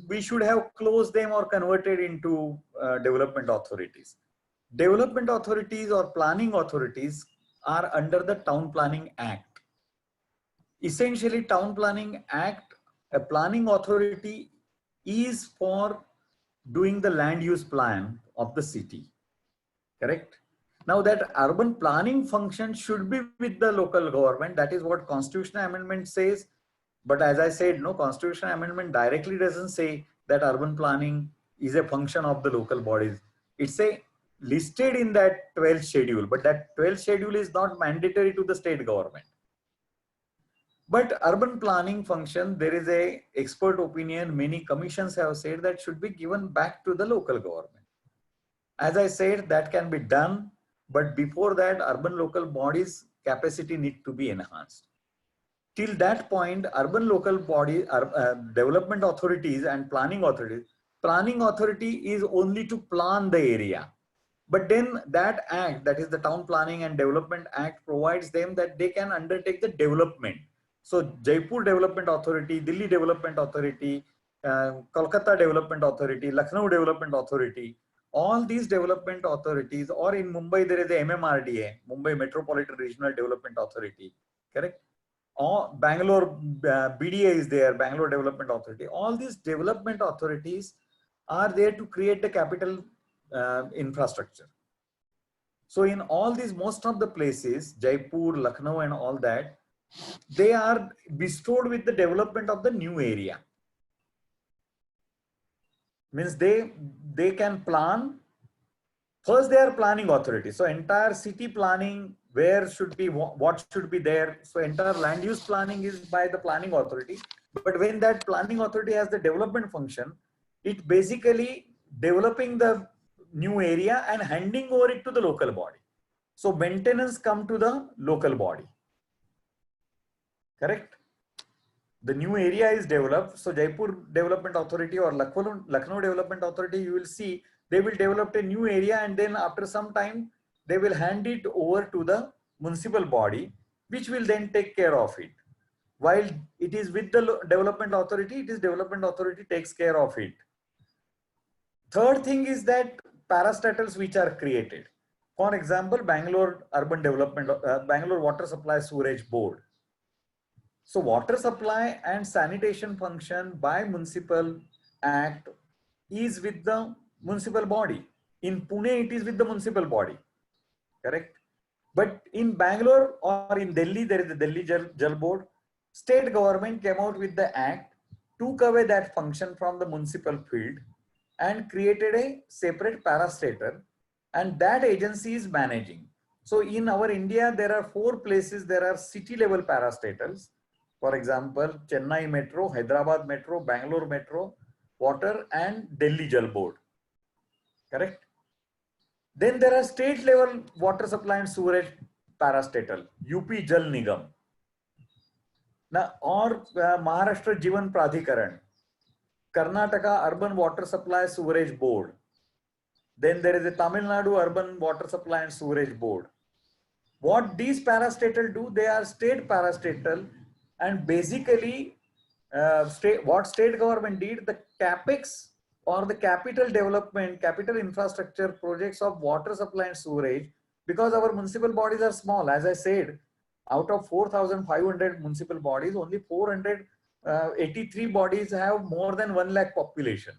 We should have closed them or converted into development authorities. Development authorities or planning authorities are under the Town Planning Act. Essentially, Town Planning Act, a planning authority is for doing the land use plan of the city, correct? Now that urban planning function should be with the local government. That is what Constitutional Amendment says. But as I said, no, Constitutional Amendment directly doesn't say that urban planning is a function of the local bodies. It's listed in that 12th schedule, but that 12th schedule is not mandatory to the state government. But urban planning function, there is a expert opinion, many commissions have said that should be given back to the local government. As I said, that can be done, but before that, urban local bodies capacity need to be enhanced. till that point, urban local body, development authorities and planning authority is only to plan the area. But then that act, that is the Town Planning and Development Act, provides them that they can undertake the development. So Jaipur Development Authority, Delhi Development Authority, Kolkata Development Authority, Lucknow Development Authority, all these development authorities, or in Mumbai there is the MMRDA, Mumbai Metropolitan Regional Development Authority, correct? Or Bangalore BDA is there, Bangalore Development Authority. All these development authorities are there to create the capital infrastructure. So in all these, most of the places, Jaipur, Lucknow and all that, they are bestowed with the development of the new area. Means they can plan. First, they are planning authority. So entire city planning, where should be, what should be there. So entire land use planning is by the planning authority. But when that planning authority has the development function, it basically developing the new area and handing over it to the local body. So maintenance come to the local body. Correct? The new area is developed. So Jaipur Development Authority or Lucknow Development Authority, you will see they will develop a new area, and then after some time they will hand it over to the municipal body, which will then take care of it. While it is with the development authority, it is development authority takes care of it. Third thing is that parastatals which are created. For example, Bangalore Urban Development, Bangalore Water Supply Sewerage Board. So water supply and sanitation function by municipal act is with the municipal body. In Pune, it is with the municipal body, correct? But in Bangalore or in Delhi, there is the Delhi Jal Board. State government came out with the act, took away that function from the municipal field and created a separate parastatal, and that agency is managing. So in our India, there are 4 places, there are city level parastatals. For example, Chennai Metro, Hyderabad Metro, Bangalore Metro, Water and Delhi Jal Board. Correct? Then there are state level water supply and sewerage parastatal, UP Jal Nigam. Now, or Maharashtra Jivan Pradhikaran, Karnataka Urban Water Supply Sewerage Board. Then there is a Tamil Nadu Urban Water Supply and Sewerage Board. What these parastatal do, they are state parastatal, and basically what state government did, the capex or the capital development, capital infrastructure projects of water supply and sewerage, because our municipal bodies are small, as I said, out of 4,500 municipal bodies, only 483 bodies have more than 1 lakh population,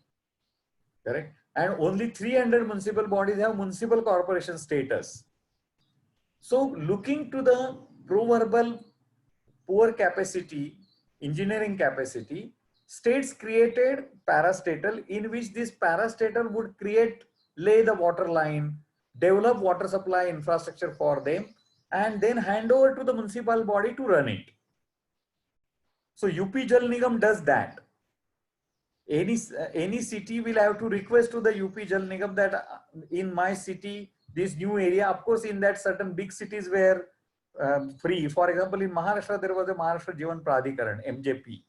correct? And only 300 municipal bodies have municipal corporation status. So looking to the proverbial poor capacity, engineering capacity, states created parastatal in which this parastatal would lay the water line, develop water supply infrastructure for them, and then hand over to the municipal body to run it. So UP Jal Nigam does that. Any city will have to request to the UP Jal Nigam that in my city, this new area, of course, in that certain big cities where free. For example, in Maharashtra, there was a Maharashtra Jivan Pradhikaran, MJP.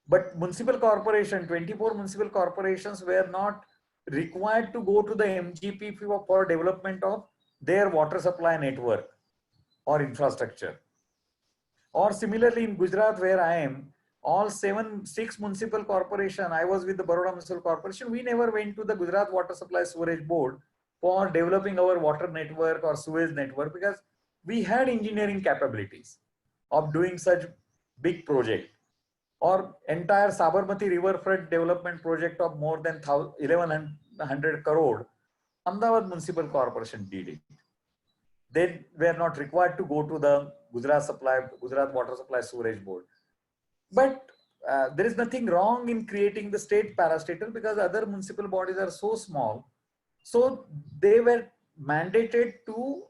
But municipal corporation, 24 municipal corporations were not required to go to the MGP for development of their water supply network or infrastructure. Or similarly in Gujarat, where I am, all 6 municipal corporation, I was with the Baroda Municipal Corporation, we never went to the Gujarat Water Supply Sewerage Board for developing our water network or sewage network, because we had engineering capabilities of doing such big project. Or entire Sabarmati riverfront development project of more than 1100 crore, Ahmedabad Municipal Corporation did it. They were not required to go to the Gujarat Water Supply Sewerage Board. But there is nothing wrong in creating the state parastatal, because other municipal bodies are so small. So they were mandated to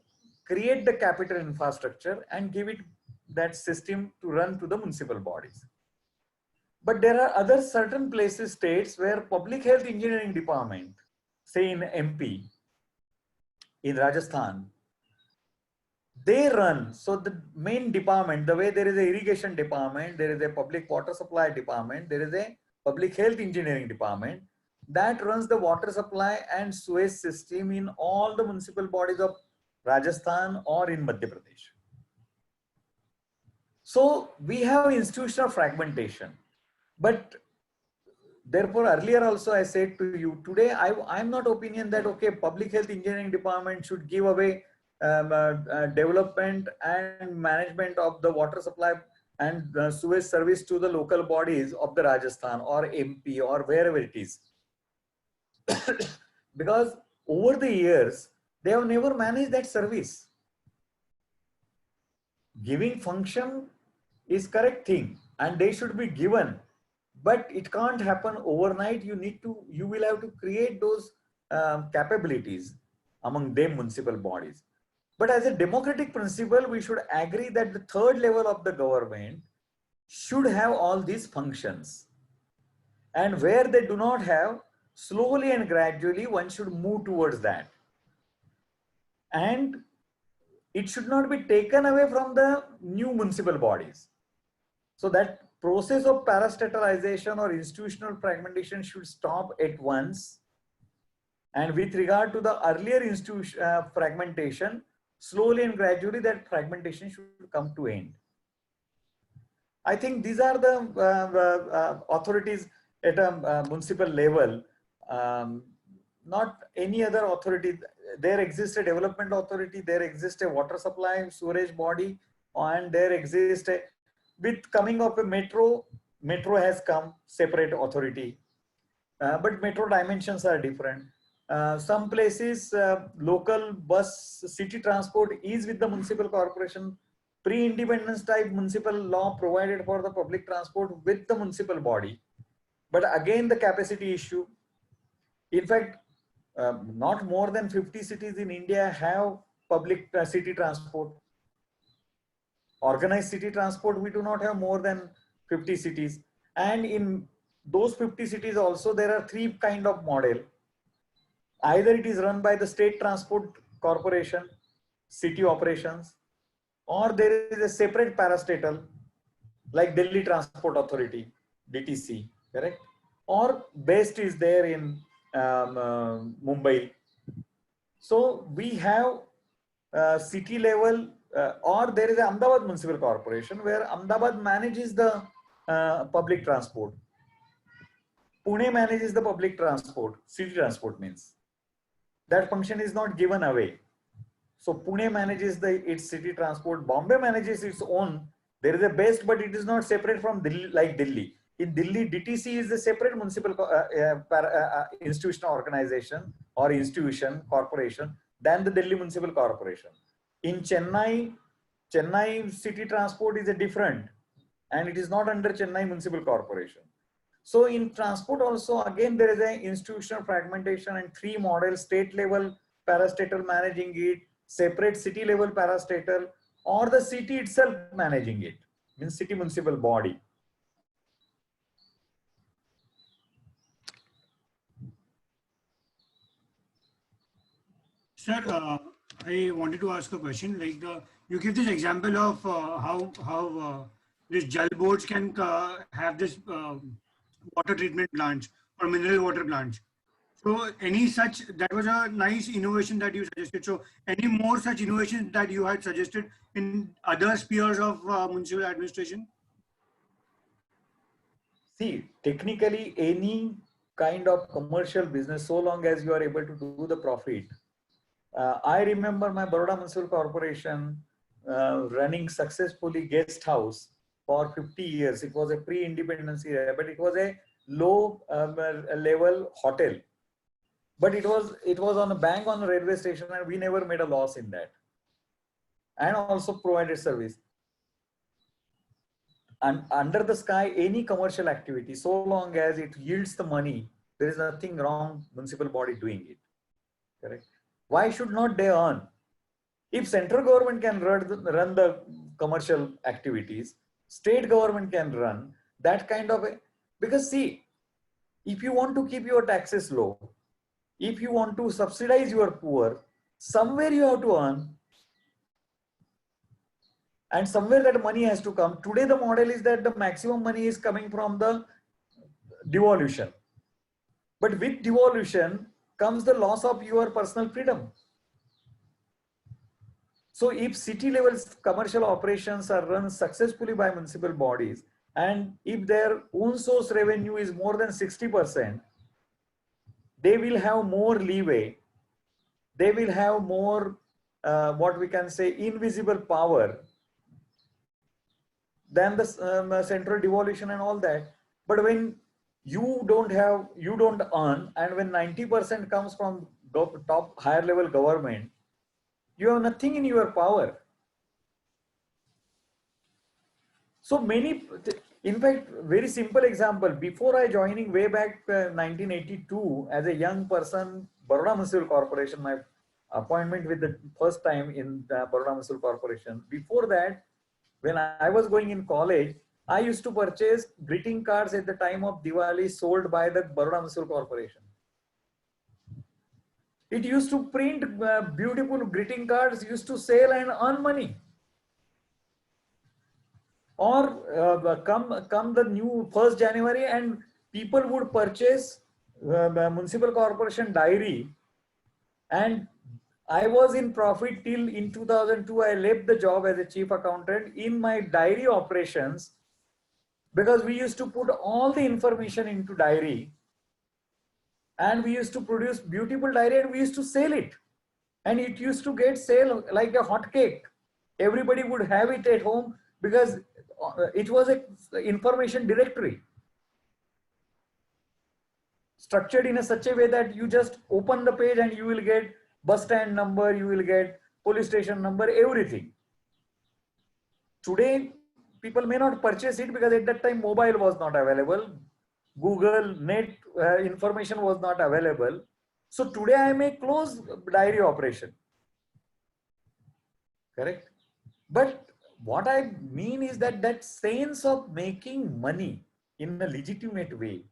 create the capital infrastructure and give it that system to run to the municipal bodies. But there are other certain places, states, where public health engineering department, say in MP, in Rajasthan, they run. So the main department, the way there is a irrigation department, there is a public water supply department, there is a public health engineering department that runs the water supply and sewage system in all the municipal bodies of Rajasthan or in Madhya Pradesh. So we have institutional fragmentation, but therefore earlier also I said to you, today I'm not opinion that okay, public health engineering department should give away development and management of the water supply and sewage service to the local bodies of the Rajasthan or MP or wherever it is. Because over the years, they have never managed that service. Giving function is correct thing and they should be given, but it can't happen overnight. You will have to create those capabilities among them municipal bodies. But as a democratic principle, we should agree that the third level of the government should have all these functions. And where they do not have, slowly and gradually, one should move towards that. And it should not be taken away from the new municipal bodies. So that process of parastatalization or institutional fragmentation should stop at once. And with regard to the earlier fragmentation, slowly and gradually that fragmentation should come to end. I think these are the authorities at a municipal level, not any other authority. There exists a development authority, there exists a water supply, sewerage body, and there exists a, with coming of a metro has come separate authority, but metro dimensions are different. Some places local bus city transport is with the municipal corporation. Pre-independence type municipal law provided for the public transport with the municipal body, but again the capacity issue. In fact, not more than 50 cities in India have public city transport. Organized city transport, we do not have more than 50 cities. And in those 50 cities also, there are three kind of model. Either it is run by the state transport corporation, city operations, or there is a separate parastatal like Delhi Transport Authority, DTC, correct? Or best is there in Mumbai. So we have city level or there is a Ahmedabad Municipal Corporation where Ahmedabad manages the public transport. Pune manages the public transport, city transport means. That function is not given away. So Pune manages its city transport, Bombay manages its own. There is a best, but it is not separate from Delhi, like Delhi. In Delhi, DTC is a separate municipal institutional organization or institution, corporation than the Delhi Municipal Corporation. In Chennai, Chennai city transport is a different and it is not under Chennai Municipal Corporation. So in transport also, again, there is an institutional fragmentation and three models: state level parastatal managing it, separate city level parastatal, or the city itself managing it, means city municipal body. Sir, I wanted to ask a question. Like you give this example of how these gel boards can have this water treatment plants or mineral water plants. So any such, that was a nice innovation that you suggested. So any more such innovations that you had suggested in other spheres of municipal administration? See, technically any kind of commercial business, so long as you are able to do the profit. I remember my Baroda Municipal Corporation running successfully guest house for 50 years. It was a pre-independence era, but it was a low level hotel. But it was on a bank on a railway station, and we never made a loss in that. And also provided service. And under the sky, any commercial activity, so long as it yields the money, there is nothing wrong municipal body doing it. Correct? Why should not they earn? If central government can run the commercial activities, state government can run that kind of a, because see, if you want to keep your taxes low, if you want to subsidize your poor, somewhere you have to earn. and somewhere that money has to come. Today the model is that the maximum money is coming from the devolution, but with devolution comes the loss of your personal freedom. So if city level commercial operations are run successfully by municipal bodies, and if their own source revenue is more than 60%, they will have more leeway. They will have more, what we can say, invisible power than the central devolution and all that. But when you don't earn, and when 90% comes from top higher level government, you have nothing in your power. So many, in fact, very simple example, before I joining way back 1982 as a young person, Baroda Municipal Corporation, my appointment with the first time in the Baroda Municipal Corporation. Before that, when I was going in college, I used to purchase greeting cards at the time of Diwali sold by the Baroda Municipal Corporation. It used to print beautiful greeting cards, used to sell and earn money. Or come the new 1st January and people would purchase municipal corporation diary, and I was in profit till in 2002. I left the job as a chief accountant in my diary operations, because we used to put all the information into diary, and we used to produce beautiful diary and we used to sell it, and it used to get sale like a hot cake. Everybody would have it at home because it was a information directory structured in such a way that you just open the page and you will get bus stand number, you will get police station number, everything. Today people may not purchase it because at that time mobile was not available, Google net information was not available. So today I may close diary operation, correct? But what I mean is that sense of making money in a legitimate way.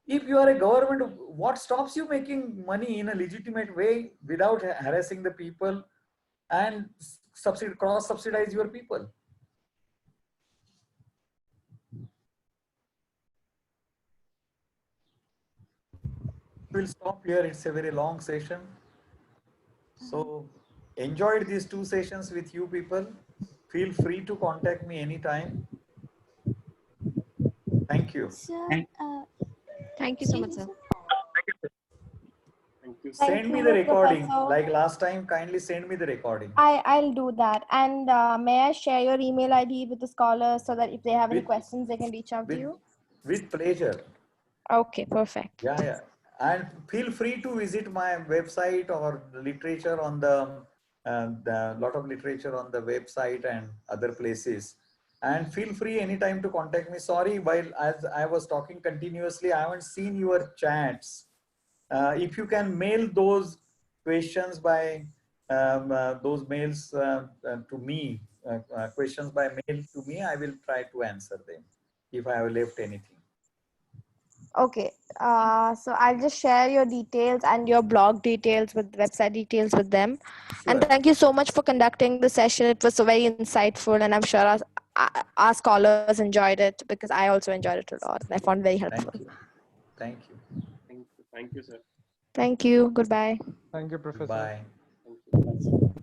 If you are a government, what stops you making money in a legitimate way without harassing the people and cross subsidize your people? We'll stop here. It's a very long session. So enjoyed these 2 sessions with you people. Feel free to contact me anytime. Thank you. Thank you so much, sir. Thank you. Send me the recording. Like last time, kindly send me the recording. I'll do that. And may I share your email ID with the scholars so that if they have any questions, they can reach out to you? With pleasure. Okay, perfect. Yeah. And feel free to visit my website or literature on the lot of literature on the website and other places. And feel free anytime to contact me. Sorry, while as I was talking continuously, I haven't seen your chats. If you can mail those questions by those mails to me, questions by mail to me, I will try to answer them if I have left anything. Okay, so I'll just share your details and your blog details with website details with them. Sure. And thank you so much for conducting the session. It was so very insightful, and I'm sure our scholars enjoyed it because I also enjoyed it a lot. I found it very helpful. Thank you. Thank you, sir. Thank you. Goodbye. Thank you, Professor. Bye. Thank you.